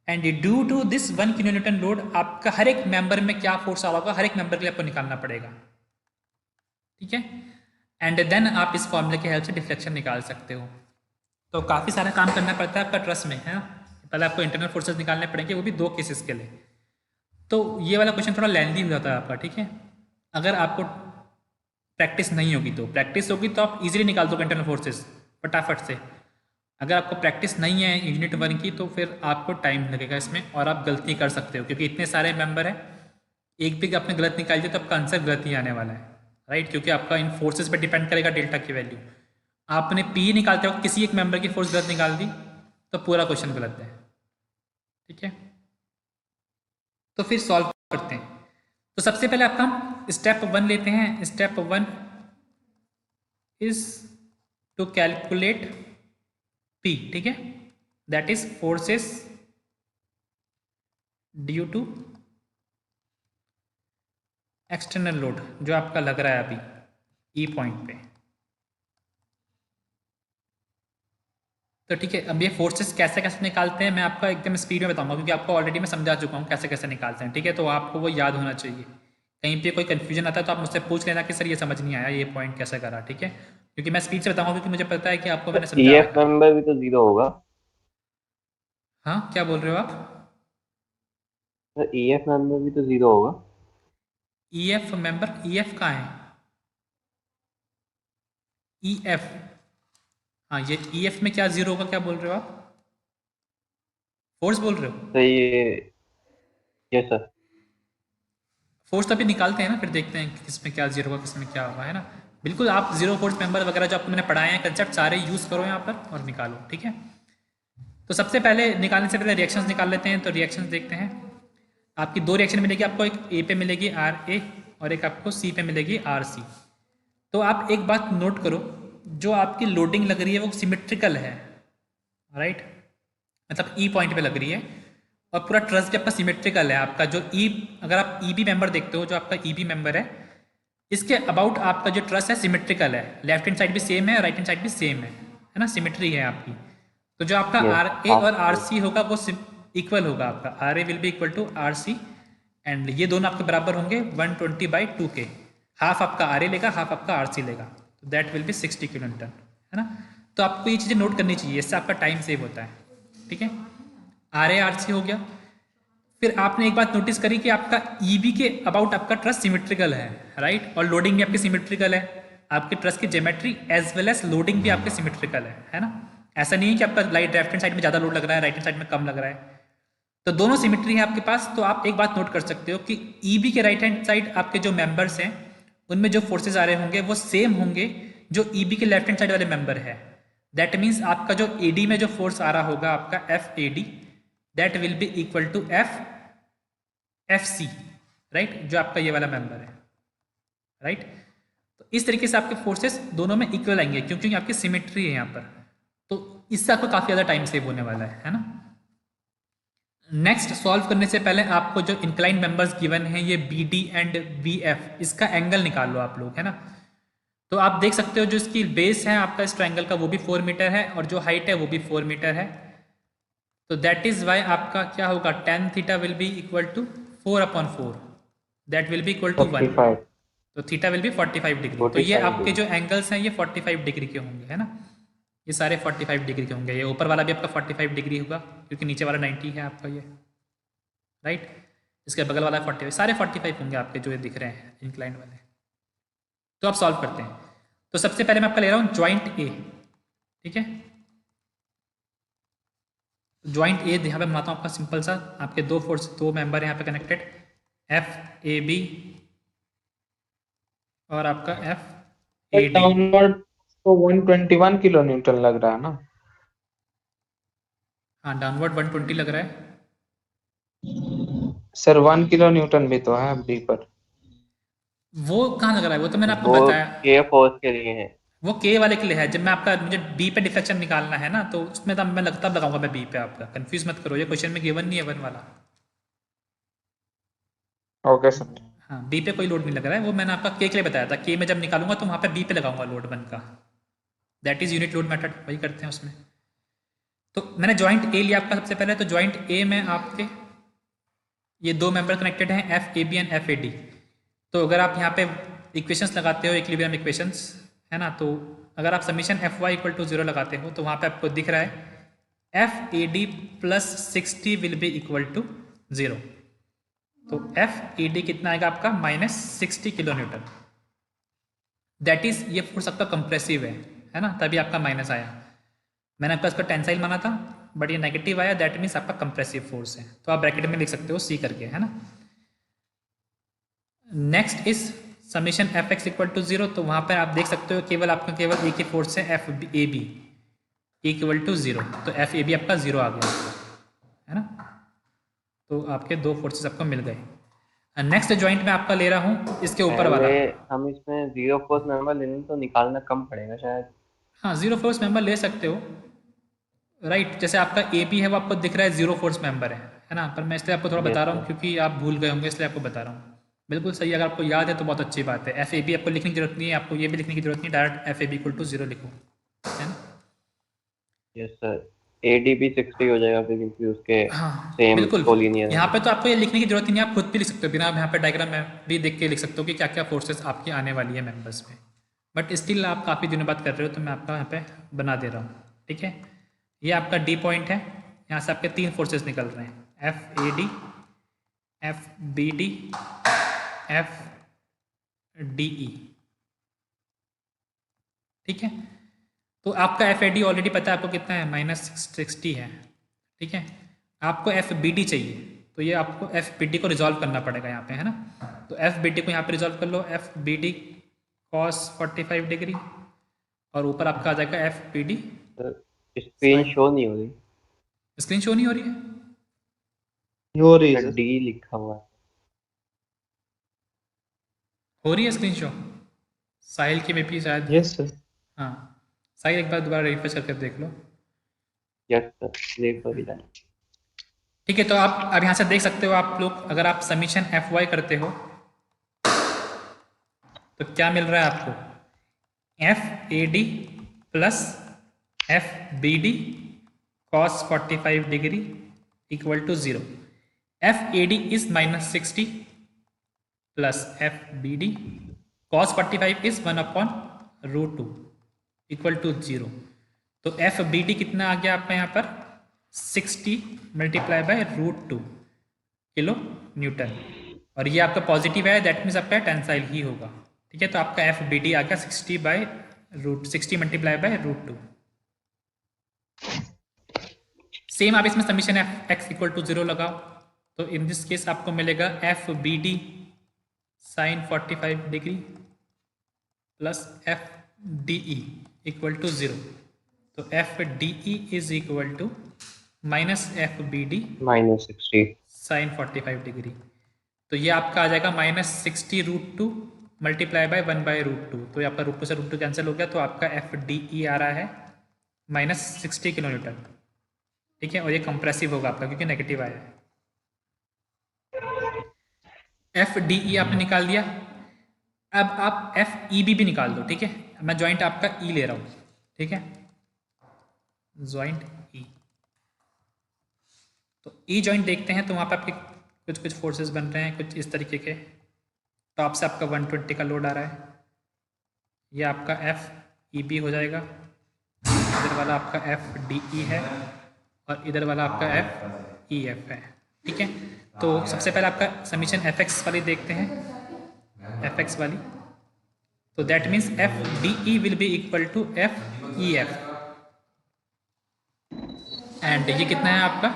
[SPEAKER 1] And due to this 1 kilonewton load आपका हर एक मेंबर में क्या फोर्स आ रहा होगा, हर एक मेंबर के लिए आपको निकालना पड़ेगा, ठीक है। एंड देन आप इस फॉर्मूले की हेल्प से डिफ्लेक्शन निकाल सकते हो। तो काफ़ी सारा काम करना पड़ता है आपका ट्रस में, है ना। पहले आपको इंटरनल फोर्सेस निकालने पड़ेंगे, वो भी 2 केसेस के लिए। तो ये वाला क्वेश्चन थोड़ा लेंथी हो जाता है आपका, ठीक है। अगर आपको प्रैक्टिस नहीं होगी तो, प्रैक्टिस होगी तो आप इजीली निकाल दोगे इंटरनल फोर्सेस फटाफट से। अगर आपको प्रैक्टिस नहीं है यूनिट 1 की तो फिर आपको टाइम लगेगा इसमें, और आप गलती कर सकते हो, क्योंकि इतने सारे मेंबर हैं, एक भी आपने गलत निकाल दिया तो आपका आंसर गलत ही आने वाला है, राइट। क्योंकि आपका इन फोर्सेस पर डिपेंड करेगा डेल्टा की वैल्यू। आपने पी निकालते वक्त किसी एक मेंबर की फोर्स गलत निकाल दी तो पूरा क्वेश्चन गलत है, ठीक है। तो फिर सॉल्व करते हैं। तो सबसे पहले आपका हम स्टेप 1 लेते हैं। Step 1 is to calculate P, ठीक है, that is forces due to external load, जो आपका लग रहा है अभी ई पॉइंट पे। तो ठीक है, अब ये फोर्सेस कैसे कैसे निकालते हैं मैं आपको एकदम स्पीड में बताऊंगा, क्योंकि आपको ऑलरेडी मैं समझा चुका हूँ कैसे कैसे निकालते हैं, ठीक है। तो आपको वो याद होना चाहिए। कहीं पे कोई कंफ्यूजन आता है तो आप मुझसे पूछ लेना कि सर ये समझ नहीं आया, ये पॉइंट कैसे करा, ठीक है। क्योंकि मैं स्पीड से बताऊंगा, क्योंकि मुझे पता है कि आपको मैंने
[SPEAKER 4] ई
[SPEAKER 1] समझाया
[SPEAKER 4] एफ
[SPEAKER 1] है।
[SPEAKER 4] मेंबर भी तो 0 होगा।
[SPEAKER 1] हाँ, क्या बोल रहे हो आप?
[SPEAKER 4] सर ई एफ मेंबर भी तो 0 होगा।
[SPEAKER 1] E F member, E F कहाँ है? ई एफ, हाँ ये ई एफ में क्या जीरो होगा, क्या बोल रहे हो आप? फोर्स बोल रहे हो?
[SPEAKER 4] तो ये सर।
[SPEAKER 1] फोर्स तो अभी निकालते हैं ना, फिर देखते हैं कि किसमें क्या जीरो होगा, किसमें क्या होगा, है ना। बिल्कुल, आप जीरो फोर्स मेंबर वगैरह जो आपको मैंने पढ़ाए हैं कंसेप्ट सारे यूज़ करो यहाँ पर और निकालो, ठीक है। तो सबसे पहले निकालने से पहले रिएक्शंस निकाल लेते हैं। तो रिएक्शंस देखते हैं। आपकी दो रिएक्शन मिलेगी आपको, एक ए पे मिलेगी आर ए और एक आपको सी पे मिलेगी आर सी। तो आप एक बात नोट करो, जो आपकी लोडिंग लग रही है वो सिमेट्रिकल है, राइट, मतलब ई पॉइंट पे लग रही है और पूरा ट्रस भी आपका सिमेट्रिकल है। आपका जो ई, अगर आप ई बी मेंबर देखते हो, जो आपका ई बी मेंबर है, इसके अबाउट आपका जो ट्रस है सिमेट्रिकल है, लेफ्ट हैंड साइड भी सेम है, राइट हैंड साइड भी सेम है ना, सिमेट्री है आपकी। तो जो आपका
[SPEAKER 4] Yes,
[SPEAKER 1] आर ए
[SPEAKER 4] हाँ,
[SPEAKER 1] और आर सी होगा वो इक्वल होगा, आपका R A will be equal to R C, and ये दोनों आपके बराबर होंगे 120/2 के। हाफ आपका आर ए लेगा, हाफ आपका आर सी लेगा, तो that will B 60 kilo Newton, है ना। तो आपको ये चीज़ें नोट करनी चाहिए, इससे आपका टाइम सेव होता है, ठीक है। आर ए आर सी हो गया। फिर आपने एक बात नोटिस करी कि आपका ई बी के अबाउट आपका ट्रस सिमेट्रिकल है, राइट, और लोडिंग भी आपकी सिमेट्रिकल है। आपके ट्रस की geometry as well as loading भी आपके सिमेट्रिकल है ना। ऐसा नहीं है कि आपका लेफ्ट हैंड साइड में ज़्यादा लोड लग रहा है, राइट हैंड साइड में कम लग रहा है। तो दोनों सिमेट्री है आपके पास। तो आप एक बात नोट कर सकते हो कि ई बी के राइट हैंड साइड आपके जो मेंबर्स हैं उनमें जो फोर्सेज आ रहे होंगे वो सेम होंगे जो ई बी के लेफ्ट हैंड साइड वाले मेंबर है। दैट मीन्स आपका जो ए डी में जो फोर्स आ रहा होगा आपका F A D, that will be equal to F C, right, जो आपका ये वाला मेंबर है, राइट। तो इस तरीके से आपके फोर्सेस दोनों में इक्वल आएंगे, क्योंकि आपकी सिमेट्री है यहाँ पर। तो इससे आपको काफ़ी ज़्यादा टाइम सेव होने वाला है ना। नेक्स्ट, सॉल्व करने से पहले आपको जो इंक्लाइन मेंबर्स गिवन है ये B D and B F, इसका एंगल निकाल लो आप लोग, है ना। तो आप देख सकते हो जो इसकी बेस है आपका इस ट्रायंगल का वो भी 4 मीटर है और जो हाइट है वो भी 4 मीटर है। तो दैट इज वाई आपका क्या होगा, tan theta will be equal to 4/4, that will be equal to 1।
[SPEAKER 4] 45
[SPEAKER 1] तो थीटा विल बी 45 डिग्री। तो ये
[SPEAKER 4] 45
[SPEAKER 1] आपके जो एंगल्स हैं ये 45 डिग्री के होंगे, है ना। ये सारे 45 डिग्री के होंगे। ये ऊपर वाला भी आपका 45 डिग्री होगा क्योंकि नीचे वाला 90 है आपका ये, राइट। इसके बगल वाला 45, सारे 45 होंगे आपके जो ये दिख रहे हैं इंक्लाइन वाले। तो आप सॉल्व करते हैं। तो सबसे पहले मैं आपका ले रहा हूँ ज्वाइंट ए, ठीक है। ज्वाइंट ए यहाँ पे बनाता हूँ आपका सिंपल सा। आपके दो मेंबर यहाँ पे कनेक्टेड, एफ ए बी और आपका एफ ए डी।
[SPEAKER 2] डाउनवर्ड तो 121 किलो न्यूटन लग रहा है ना।
[SPEAKER 1] हाँ, डाउनवर्ड 120 लग रहा है।
[SPEAKER 2] सर 1 किलो न्यूटन भी तो है बी पर।
[SPEAKER 1] वो कहाँ लग रहा है, वो तो मैंने आपको
[SPEAKER 4] वो
[SPEAKER 1] बताया,
[SPEAKER 4] के फोर्स के लिए है।
[SPEAKER 1] वो के वाले के लिए है। जब मैं आपका, मुझे बी पे डिफ्लेक्शन निकालना है ना, तो उसमें तब मैं तब लगाऊंगा मैं बी पे। आपका कंफ्यूज मत करो, ये क्वेश्चन में गिवन नहीं है 1 वाला।
[SPEAKER 2] Okay sir.
[SPEAKER 1] हाँ, बी पे कोई लोड नहीं लग रहा है, वो मैंने आपका के लिए बताया था। के में जब निकालूंगा तो वहाँ पे बी पे लगाऊंगा लोड 1 का। That is unit load method, वही करते हैं उसमें। तो मैंने ज्वाइंट ए लिया आपका सबसे पहले। तो ज्वाइंट ए में आपके ये दो मेंबर कनेक्टेड हैं, F A B and F A D. तो अगर आप यहाँ पे इक्वेशंस लगाते हो, इक्विलिब्रियम इक्वेशंस, है ना, तो अगर आप summation F Y equal to 0 लगाते हो तो वहाँ पे आपको दिख रहा है F A D plus 60 will be equal to 0। तो एफ ए डी कितना आएगा आपका, -60 किलो न्यूटन। दैट इज, ये फोर्स आपका कंप्रेसिव है ना, तभी आपका माइनस आया। मैंने आपका इसका टेंसाइल माना था बट ये नेगेटिव आया, दैट मीन्स आपका कंप्रेसिव फोर्स है। तो आप ब्रैकेट में लिख सकते हो सी करके, है ना। Next is summation F X equal to 0। तो वहाँ पर आप देख सकते हो केवल आपका केवल एक ही फोर्स है, F A B equal to 0। तो एफ ए बी आपका 0 आ गया, है ना। तो आपके दो फोर्सेस आपको मिल गए। नेक्स्ट ज्वाइंट में आपका ले रहा हूँ इसके ऊपर वाला।
[SPEAKER 4] हम इसमें 0 फोर्स मेंबर लेने तो निकालना कम पड़ेगा शायद।
[SPEAKER 1] हाँ, 0 फोर्स मेंबर ले सकते हो, राइट। जैसे आपका ए बी है वो आपको दिख रहा है 0 फोर्स मेंबर है ना। पर मैं इसलिए आपको थोड़ा बता रहा हूँ क्योंकि आप भूल गए होंगे, इसलिए आपको बता रहा हूँ। बिल्कुल सही, अगर आपको याद है तो बहुत अच्छी बात है। एफ ए बी आपको लिखने की जरूरत नहीं है, आपको ये भी लिखने की जरूरत नहीं, direct F A B equal to 0 लिखो, है ना।
[SPEAKER 4] यस सर, एडीपी 60 हो जाएगा फिर क्योंकि उसके
[SPEAKER 1] हाँ
[SPEAKER 4] सेम
[SPEAKER 1] बिल्कुल,
[SPEAKER 4] कोलिनियर
[SPEAKER 1] यहाँ पे तो आपको ये लिखने की जरूरत ही नहीं, आप खुद भी लिख सकते हो। बिना यहाँ पे डायग्राम में भी देख के लिख सकते हो कि क्या क्या फोर्सेस आपकी आने वाली है मेंबर्स में। बट स्टिल आप काफ़ी दिनों बाद कर रहे हो तो मैं आपका यहाँ पे बना दे रहा हूँ, ठीक है। ये आपका डी पॉइंट है, यहाँ से आपके 3 फोर्सेस निकल रहे हैं, F A D, F B D, F D E, ठीक है। तो आपका एफ ए डी ऑलरेडी पता है आपको कितना है, -60 है, ठीक है। आपको एफ बी डी चाहिए, तो ये आपको एफ बी डी को रिजॉल्व करना पड़ेगा यहाँ पे, है ना। तो एफ बी डी को यहाँ पे रिजॉल्व कर लो, F B D cos 45 degree, और ऊपर आपका आ जाएगा F B D.
[SPEAKER 4] Screen show नहीं हो रही,
[SPEAKER 1] स्क्रीन शो नहीं हो रही है,
[SPEAKER 2] हो रही है
[SPEAKER 4] डी लिखा हुआ है।
[SPEAKER 1] हो रही है स्क्रीन शो। साहिल की में भी शायद,
[SPEAKER 2] यस सर।
[SPEAKER 1] हाँ साहिल एक बार दोबारा रिफ्रेश करके देख लो।
[SPEAKER 4] यस सर, देख हो रहा है।
[SPEAKER 1] ठीक है, तो आप अब यहाँ से देख सकते हो आप लोग, अगर आप समीशन एफ वाई करते हो तो क्या मिल रहा है आपको, F A D plus F B D cos 45 degree equal to 0। F A D is -60 plus F B D cos 45 is 1/√2 equal to 0। तो एफ बी डी कितना आ गया आपका यहाँ पर, 60 मल्टीप्लाई बाय √2 किलो न्यूटन, और ये आपका पॉजिटिव है, दैट मीन्स आपका टेंसाइल ही होगा, ठीक है। तो आपका एफ बी डी आ गया 60 मल्टीप्लाई बाय √2। सेम आप इसमें summation F X equal to 0 लगाओ, तो इन दिस केस आपको मिलेगा F B D sine 45 degree plus F D E equal to 0। तो F D E is equal to minus F B D
[SPEAKER 4] -60
[SPEAKER 1] sine 45 degree. तो ये आपका आ जाएगा -60√2 मल्टीप्लाई बाय 1/√2। तो ये आपका √2 से √2 कैंसिल हो गया, तो आपका एफ डी ई आ रहा है -60 किलो न्यूटन, ठीक है। और ये कंप्रेसिव होगा आपका क्योंकि नेगेटिव आया है। एफ डी ई आपने निकाल दिया, अब आप एफ ई बी भी निकाल दो, ठीक है। मैं जॉइंट आपका ई ले रहा हूँ, ठीक है, जॉइंट ई। तो ई जॉइंट देखते हैं, तो वहाँ पे आपके कुछ कुछ फोर्सेस बन रहे हैं कुछ इस तरीके के। टॉप से आपका 120 का लोड आ रहा है, ये आपका एफ ई बी हो जाएगा, इधर वाला आपका एफ डी ई है, और इधर वाला आपका एफ ई एफ है, ठीक है। तो सबसे पहले आपका समीशन एफ एक्स वाली देखते हैं, एफ एक्स वाली। तो that means F D E will be equal to F E F, and ये कितना है आपका,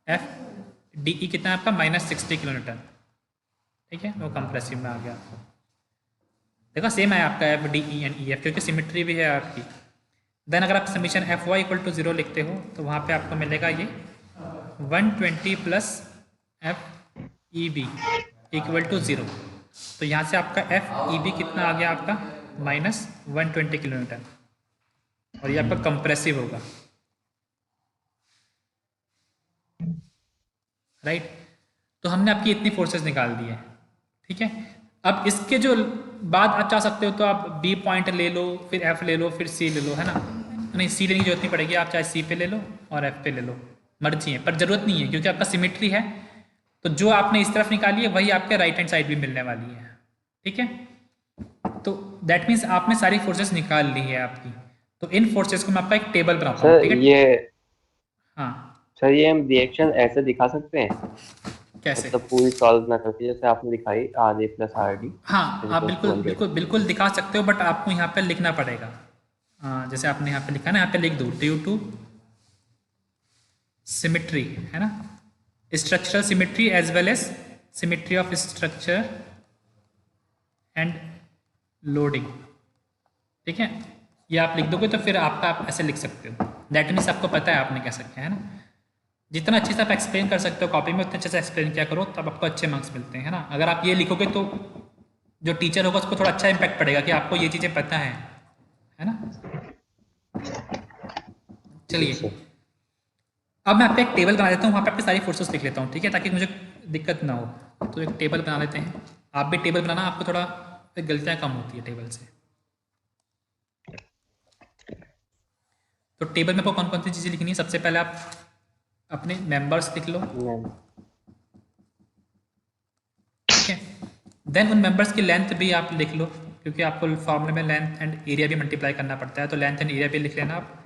[SPEAKER 1] एफ डी ई कितना है आपका, -60 किलो न्यूटन, ठीक है। वो कंप्रेसिव में आ गया आपको, देखो सेम है आपका F D E and E F, क्योंकि सिमेट्री भी है आपकी। देन अगर आप summation F Y equal to 0 लिखते हो, तो वहाँ पे आपको मिलेगा ये 120 plus F E B equal to 0। तो यहाँ से आपका एफ ई बी कितना आ गया आपका, -120 किलो न्यूटन, और ये आपका कंप्रेसिव होगा, राइट। तो हमने आपकी इतनी फोर्सेस निकाल दी है, ठीक है। अब इसके जो बाद आप चाह सकते हो तो आप बी पॉइंट ले लो, फिर एफ ले लो, फिर सी ले लो, है ना। नहीं, सी लेने की जरूरत नहीं पड़ेगी, आप चाहे सी पे ले लो और एफ पे ले लो, मर्जी है, पर जरूरत नहीं है क्योंकि आपका सिमेट्री है। तो जो आपने इस तरफ निकाली है वही आपके राइट हैंड साइड भी मिलने वाली है, ठीक है। तो दैट मीन्स आपने सारी फोर्सेस निकाल ली है आपकी। तो इन फोर्सेस को मैं आपका एक टेबल बनाता हूँ, ठीक
[SPEAKER 4] सर
[SPEAKER 1] है।
[SPEAKER 4] ये
[SPEAKER 1] हाँ
[SPEAKER 4] सर ये हम रिएक्शन ऐसे दिखा सकते हैं,
[SPEAKER 1] कैसे,
[SPEAKER 4] मतलब पूरी सॉल्व ना करके, जैसे आपने दिखाई R A plus R D.
[SPEAKER 1] हाँ आप बिल्कुल दिखा सकते हो, बट आपको यहाँ पे लिखना पड़ेगा। जैसे आपने यहाँ पे लिखा ना, यहाँ पे लिख दो ड्यू टू सिमेट्री, है ना, structural symmetry as well as symmetry of structure and loading, ठीक है। ये आप लिख दोगे तो फिर आपका आप ऐसे लिख सकते हो, दैट मीन्स आपको पता है आपने कैसे किया, है ना। जितना अच्छे से आप एक्सप्लेन कर सकते हो कॉपी में, उतने अच्छे से एक्सप्लेन किया करो, तब आपको अच्छे मार्क्स मिलते हैं, है ना। अगर आप ये लिखोगे तो जो टीचर होगा उसको थोड़ा अच्छा इम्पैक्ट पड़ेगा कि आपको ये चीज़ें पता है ना। चलिए अब मैं आपको एक टेबल बना देता हूँ, वहाँ पे आपकी सारी फोर्सेस लिख लेता हूँ, ठीक है, ताकि मुझे दिक्कत ना हो। तो एक टेबल बना लेते हैं, आप भी टेबल बनाना, आपको थोड़ा गलतियाँ कम होती है टेबल से। तो टेबल में आपको कौन कौन सी चीज़ें लिखनी है, सबसे पहले आप अपने मेंबर्स लिख लो, ठीक है। देन उन मेंबर्स की लेंथ भी आप लिख लो, क्योंकि आपको फॉर्मूले में लेंथ एंड एरिया भी मल्टीप्लाई करना पड़ता है, तो लेंथ एंड एरिया भी लिख लेना आप।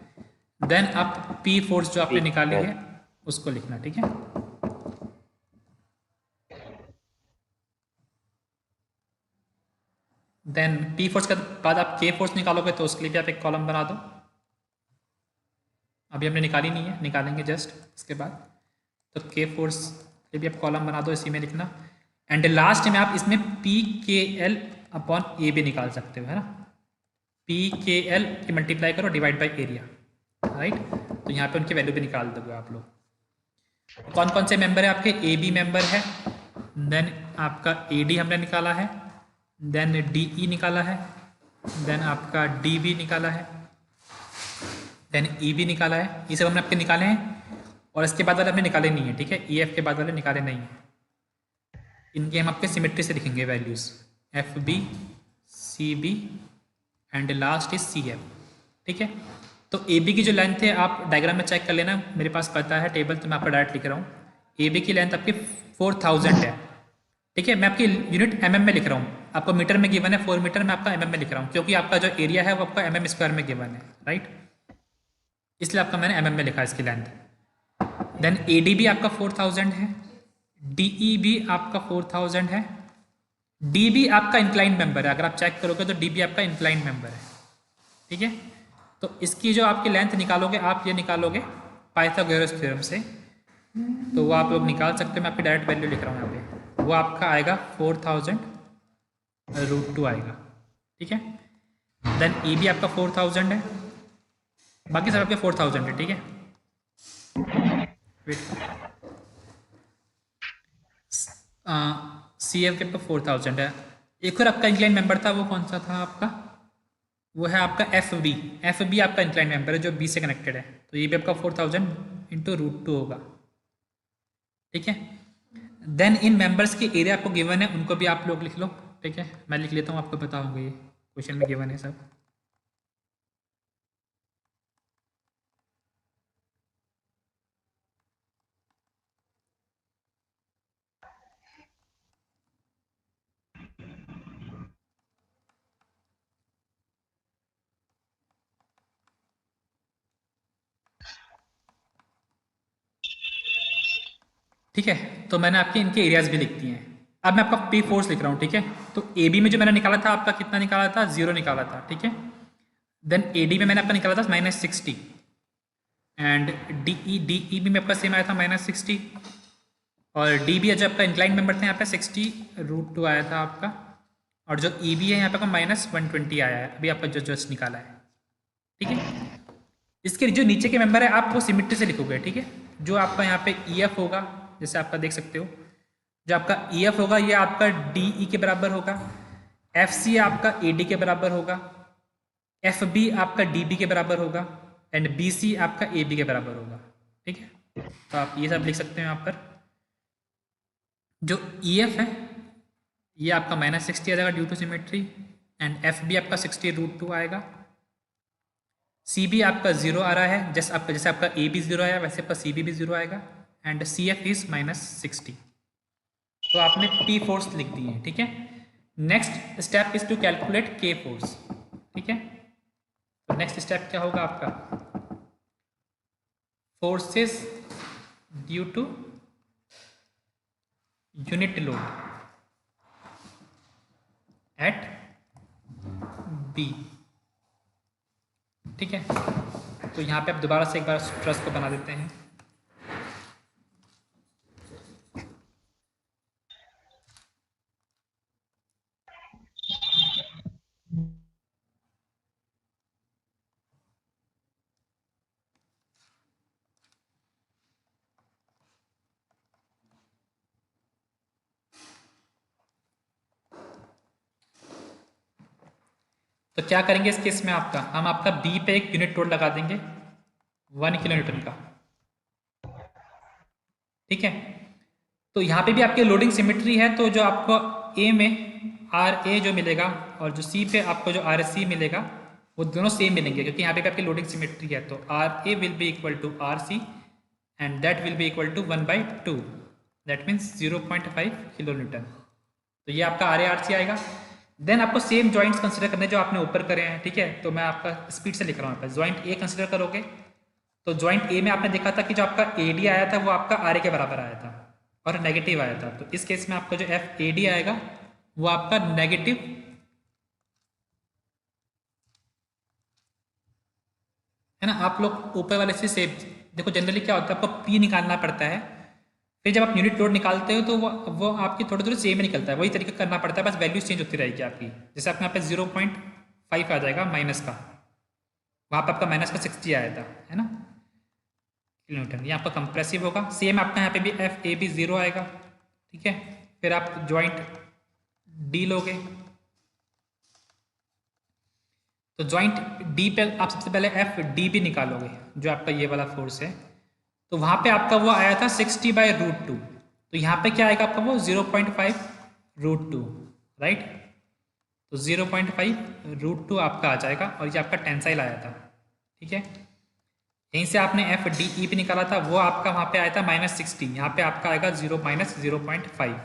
[SPEAKER 1] देन आप पी फोर्स जो आपने निकाली है उसको लिखना, ठीक है। देन पी फोर्स के बाद आप के फोर्स निकालोगे तो उसके लिए भी आप एक कॉलम बना दो। अभी हमने निकाली नहीं है, निकालेंगे जस्ट इसके बाद। तो के फोर्स के भी आप कॉलम बना दो, इसी में लिखना। एंड लास्ट में आप इसमें पी के एल अपॉन ए भी निकाल सकते हो, है ना। पी के एल की मल्टीप्लाई करो डिवाइड बाई एरिया, राइट। तो यहाँ पे उनकी वैल्यू भी निकाल दोगे आप लोग। कौन कौन से मेंबर है आपके, ए बी मेंबर है, देन आपका ए डी हमने निकाला है, देन डी ई निकाला है, देन आपका डी बी निकाला है, देन ई बी निकाला है। ये सब हमने आपके निकाले हैं और इसके बाद वाले हमने निकाले नहीं है, ठीक है। ई एफ के बाद वाले निकाले नहीं है, इनके हम आपके सिमेट्री से लिखेंगे values, F B C B and last is C F, ठीक है। तो ए बी की जो लेंथ है आप डायग्राम में चेक कर लेना, मेरे पास पता है टेबल, तो मैं आपको डायरेक्ट लिख रहा हूँ। ए बी की लेंथ आपकी 4000 है, ठीक है। मैं आपकी यूनिट एम में लिख रहा हूँ, आपको मीटर में गिवन है 4 मीटर, मैं आपका एम में लिख रहा हूँ क्योंकि आपका जो एरिया है वो आपका एम स्क्वायर में गिवन है, राइट। इसलिए आपका मैंने एम में लिखा है इसकी लेंथ। देन ए डी भी आपका 4000 है, डी ई भी आपका 4000 है, डी बी आपका इंक्लाइन मेंबर है, अगर आप चेक करोगे तो डी बी आपका इंक्लाइन मेंबर है, ठीक है। तो इसकी जो आपकी लेंथ निकालोगे आप, ये निकालोगे पाइथागोरस थ्योरम से, तो वो आप लोग निकाल सकते हो। मैं आपकी डायरेक्ट वैल्यू लिख रहा हूँ यहाँ पे, वो आपका आएगा 4000√2 आएगा, ठीक है। देन ई बी आपका 4000 है, बाकी सब आपके 4000 है, ठीक है। सी एफ के पे 4000 है। एक और आपका इंक्लाइन मेंबर था, वो कौन सा था आपका, वो है आपका एफ बी। एफ बी आपका इंक्लाइन मेंबर है जो बी से कनेक्टेड है, तो ये भी आपका 4000 इंटू √2 होगा, ठीक है। देन इन मेंबर्स के एरिया आपको गिवन है, उनको भी आप लोग लिख लो, ठीक है। मैं लिख लेता हूँ, आपको पता होगा, ये क्वेश्चन में गिवन है सब। ठीक है, तो मैंने आपके इनके एरियाज भी लिख दिए हैं। अब मैं आपका पी फोर्स लिख रहा हूँ, ठीक है। तो ए बी में जो मैंने निकाला था आपका कितना निकाला था, 0 निकाला था, ठीक है। देन ए डी में मैंने आपका निकाला था -60 एंड डी ई में आपका सेम आया था -60 और डी बी जो आपका इंक्लाइन मेंबर था यहाँ पे 60√2 आया था आपका, और जो ई बी है यहाँ पे आपका -120 आया है, अभी आपका जो जस्ट निकाला है, ठीक है। इसके जो नीचे के मेंबर है आप वो सिमेट्री से लिखोगे, ठीक है। जो आपका यहाँ पे ई एफ होगा, जैसे आपका देख सकते हो, जो आपका ई एफ होगा ये आपका डी ई के बराबर होगा, एफ सी आपका ए डी के बराबर होगा, एफ बी आपका डी बी के बराबर होगा एंड बी सी आपका ए बी के बराबर होगा, ठीक है। तो आप ये सब लिख सकते हैं यहाँ पर। जो ई एफ है ये आपका -60 आ जाएगा due to symmetry, and F B आपका 60√2 आएगा, सी बी आपका 0 आ रहा है, जैसे आपका ए बी 0 आया वैसे आपका सी बी भी 0 आएगा, एंड सी एफ इज -60। तो आपने पी फोर्स लिख दिए हैं, ठीक है। Next step is to calculate के फोर्स, ठीक है। तो नेक्स्ट स्टेप क्या होगा आपका, forces due to unit load at B, ठीक है। तो यहाँ पे आप दोबारा से एक बार ट्रस को बना देते हैं। तो क्या करेंगे इस केस में आपका, हम आपका बी पे एक यूनिट लोड लगा देंगे 1 किलोन्यूटन का, ठीक है। तो यहाँ पे भी आपके लोडिंग सिमेट्री है, तो जो आपको ए में आर ए जो मिलेगा और जो सी पे आपको जो आर सी मिलेगा वो दोनों सेम मिलेंगे, क्योंकि यहाँ पे भी आपकी लोडिंग सिमेट्री है। तो R A will be equal to R C and that will be equal to 1/2, that means 0.5 kilo newton. तो ये आपका आर ए आर सी आएगा। देन आपको सेम जॉइंट्स कंसिडर करने जो आपने ऊपर करे हैं, ठीक है। तो मैं आपका स्पीड से लिख रहा हूँ। जॉइंट ए कंसिडर करोगे तो जॉइंट ए में आपने देखा था कि जो आपका AD आया था वो आपका RA के बराबर आया था और नेगेटिव आया था। तो इस केस में आपका जो FAD आएगा वो आपका नेगेटिव है ना। आप लोग ऊपर वाले से सेम देखो, जनरली क्या होता है आपको P निकालना पड़ता है, फिर जब आप यूनिट लोड निकालते हो तो वो आपकी थोड़े थोड़े सेम ही निकलता है, वही तरीके करना पड़ता है, बस वैल्यूज चेंज होती रहेगी आपकी। जैसे आपके यहाँ पे 0.5 आ जाएगा माइनस का, वहाँ पे आपका माइनस का 60 आया था, है ना, किलोमीटर। ये आपका कंप्रेसिव होगा। सेम आपका यहाँ पे भी FAB 0 आएगा, ठीक है। फिर आप जॉइंट D लोगे, तो जॉइंट D पे आप सबसे पहले FDB निकालोगे, जो आपका ये वाला फोर्स है। तो वहाँ पे आपका वो आया था 60/√2, तो यहाँ पे क्या आएगा आपका वो 0.5√2, राइट। तो 0.5√2 आपका आ जाएगा और ये आपका टेंसाइल आया था, ठीक है। यहीं से आपने FDE भी निकाला था, वो आपका वहाँ पे आया था -60, यहाँ पे आपका आएगा -0.5,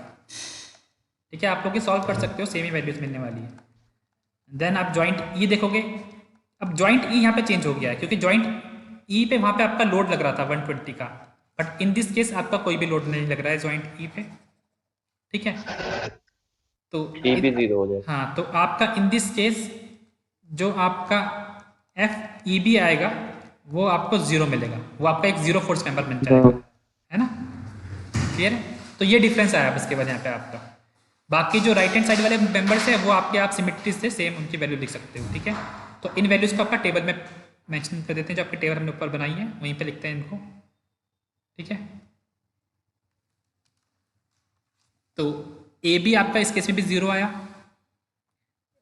[SPEAKER 1] ठीक है। आप लोग ये सॉल्व कर सकते हो, सेम ही वैल्यूज मिलने वाली है। देन आप जॉइंट E देखोगे, अब जॉइंट E यहाँ पे चेंज हो गया है क्योंकि जॉइंट E पे वहाँ पे आपका लोड लग रहा था 120 का, बट इन दिस केस आपका कोई भी लोड नहीं लग रहा है जॉइंट E पे, ठीक है। तो
[SPEAKER 4] E भी 0 हो जाएगा।
[SPEAKER 1] हाँ, तो आपका इन दिस केस जो आपका FEB आएगा वो आपको 0 मिलेगा, वो आपका एक 0 फोर्स मेंबर बन जाएगा, है ना, क्लियर है। तो ये डिफरेंस आया बस केवल यहाँ पे आपका। बाकी जो राइट हैंड साइड वाले मेंबर्स है वो आपके आप सिमेट्री से सेम उनकी वैल्यू लिख सकते हो, ठीक है। तो इन वैल्यूज को आपका टेबल में मेंशन कर देते हैं, जो आपकी टेबल हमने ऊपर बनाई है वहीं पे लिखते हैं इनको, ठीक है। तो AB आपका इस केस में भी 0 आया,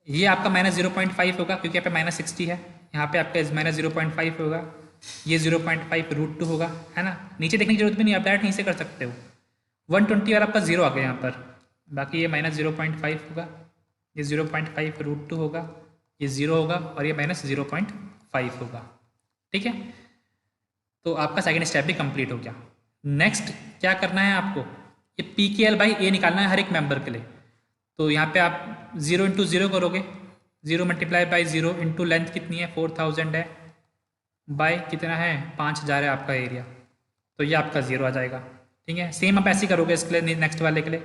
[SPEAKER 1] ये आपका -0.5 होगा क्योंकि यहाँ पे -60 है, यहाँ पे आपका -0.5 होगा, ये 0.5√2 होगा, है ना। नीचे देखने की जरूरत भी नहीं, आप डायरेक्ट यहीं से कर सकते हो। 120 और आपका 0 आ गया यहाँ पर, बाकी ये -0.5 होगा, ये 0.5√2 होगा, ये 0 होगा और ये -0.5 होगा, ठीक है। तो आपका सेकंड स्टेप भी कंप्लीट हो गया। नेक्स्ट क्या करना है आपको, ये PKL/A निकालना है हर एक मेंबर के लिए। तो यहाँ पे आप 0 × 0 करोगे, 0 × 0 इंटू लेंथ कितनी है 4000 है, बाय कितना है 5000 है आपका एरिया, तो ये आपका 0 आ जाएगा, ठीक है। सेम आप ऐसे ही करोगे इसके लिए, नेक्स्ट वाले के लिए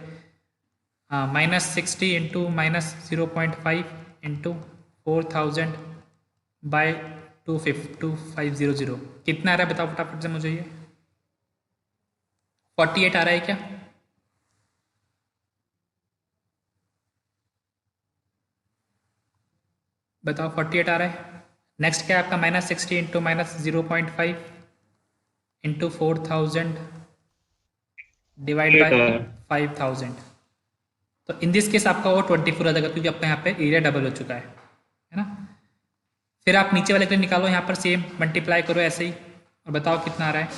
[SPEAKER 1] -60 इंटू -0.5 इंटू 4000 बाय 2500 कितना आ रहा है बताओ फटाफट से मुझे, ये 48 आ रहा है क्या? बताओ 48 आ रहा है। नेक्स्ट क्या है आपका -60 इंटू -0.5 इंटू 4000 डिवाइड बाय 5000। तो इन दिस केस आपका वो 24 आ जाएगा क्योंकि आपका यहाँ पे एरिया डबल हो चुका है ना। फिर आप नीचे वाले के लिए निकालो, यहाँ पर सेम मल्टीप्लाई करो ऐसे ही और बताओ कितना आ रहा है।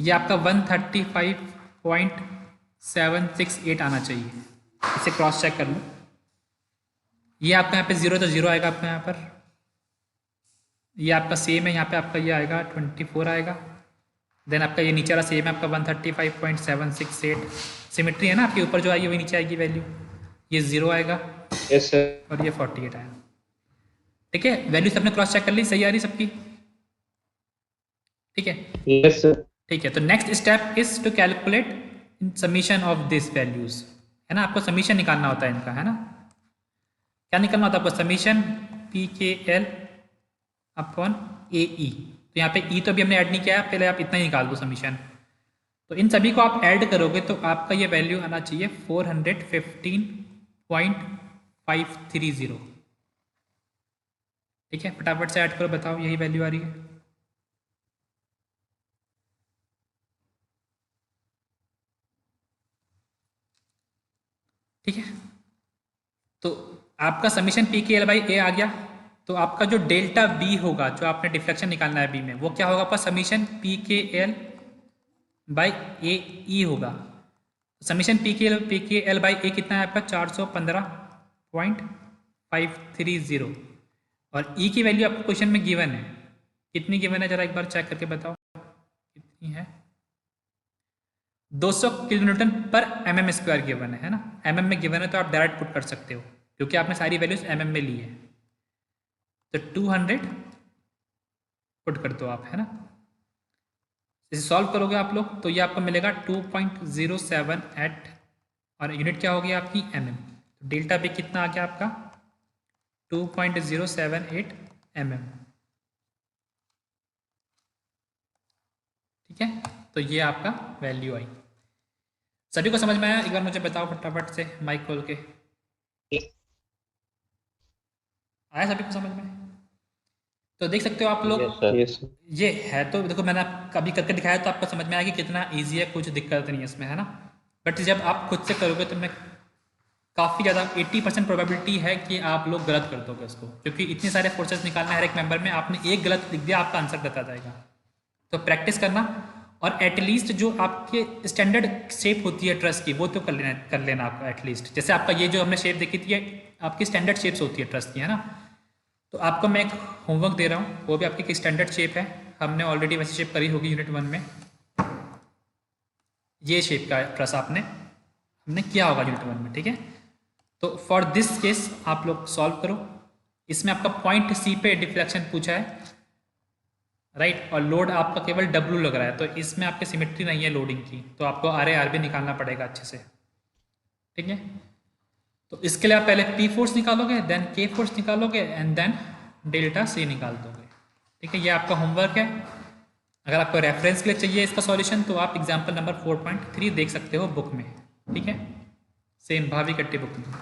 [SPEAKER 1] ये आपका 135.768 आना चाहिए, इसे क्रॉस चेक कर लो। ये आपका यहाँ पे 0 तो 0 आएगा आपका यहाँ पर, ये आपका सेम है, यहाँ पे आपका ये आएगा 24 आएगा। देन आपका ये नीचे वाला सेम है आपका 135.768, सिमेट्री है ना आपके ऊपर जो आई है वही नीचे आएगी वैल्यू, ये 0 आएगा
[SPEAKER 2] यस सर।
[SPEAKER 1] और ये 48 आएगा, ठीक है। वैल्यूज आपने क्रॉस चेक कर ली, सही आ रही सबकी, ठीक है।
[SPEAKER 2] Yes sir.
[SPEAKER 1] ठीक है, तो next step is to calculate summation of this values, है ना। आपको समीशन निकालना होता है इनका, है ना। क्या निकालना होता है आपको, समीशन PKL/AE। तो यहाँ पे E तो अभी हमने ऐड नहीं किया है, पहले आप इतना ही निकाल दो समीशन। तो इन सभी को आप ऐड करोगे तो आपका ये वैल्यू आना चाहिए 415.530, ठीक है। फटाफट से ऐड करो, बताओ यही वैल्यू आ रही है। ठीक है, तो आपका समीशन PKL/A आ गया। तो आपका जो डेल्टा B होगा, जो आपने डिफ्लेक्शन निकालना है B में, वो क्या होगा आपका समीशन PKL/AE होगा। समीशन PKL/A कितना है आपका 415.530 और E की वैल्यू आपको क्वेश्चन में गिवन है, कितनी गिवन है जरा एक बार चेक करके बताओ कितनी है। 200 किलोन्यूटन पर mm² गिवन है ना। mm में गिवन है तो आप डायरेक्ट पुट कर सकते हो क्योंकि आपने सारी वैल्यूज mm में ली है। तो 200 पुट कर दो आप, है ना। इसे सॉल्व करोगे आप लोग तो ये आपको मिलेगा 2.078 और यूनिट क्या होगी आपकी mm। तो डेल्टा भी कितना आ गया आपका 2.078 mm। ठीक है, तो ये आपका वैल्यू आई। सभी को समझ में आया? एक बार मुझे बताओ फटाफट से माइक खोल के, आया सभी को समझ में? तो देख सकते हो आप लोग,
[SPEAKER 4] यस सर।
[SPEAKER 2] यस
[SPEAKER 1] ये है तो देखो मैंने कभी करके दिखाया तो आपको समझ में आया कि कितना इजी है, कुछ दिक्कत नहीं है इसमें, है ना। बट जब आप खुद से करोगे तो मैं काफ़ी ज़्यादा 80% प्रोबेबिलिटी है कि आप लोग गलत कर दोगे उसको, क्योंकि इतने सारे फोर्सेस निकालना है हर एक मेंबर में, आपने एक गलत लिख दिया आपका आंसर बता जाएगा। तो प्रैक्टिस करना, और एटलीस्ट जो आपके स्टैंडर्ड शेप होती है ट्रस्ट की वो तो कर लेना आपको एटलीस्ट। जैसे आपका ये जो हमने शेप देखी थी ये आपकी स्टैंडर्ड शेप्स होती है ट्रस्ट की, है ना। तो आपको मैं एक होमवर्क दे रहा हूँ, वो भी आपकी स्टैंडर्ड शेप है, हमने ऑलरेडी वैसी शेप करी होगी यूनिट 1 में। ये शेप का ट्रस्ट हमने किया होगा यूनिट 1 में, ठीक है। तो फॉर दिस केस आप लोग सॉल्व करो। इसमें आपका पॉइंट सी पे डिफ्लेक्शन पूछा है, राइट, और लोड आपका केवल डब्ल्यू लग रहा है, तो इसमें आपकी सिमेट्री नहीं है लोडिंग की, तो आपको आर ए आर भी निकालना पड़ेगा अच्छे से, ठीक है। तो इसके लिए आप पहले पी फोर्स निकालोगे, देन के फोर्स निकालोगे, एंड देन डेल्टा सी निकाल दोगे, ठीक है। ये आपका होमवर्क है। अगर आपको रेफरेंस के लिए चाहिए इसका सॉल्यूशन तो आप एग्जाम्पल नंबर 4.3 देख सकते हो बुक में, ठीक है, सेम भावी कट्टी बुक में।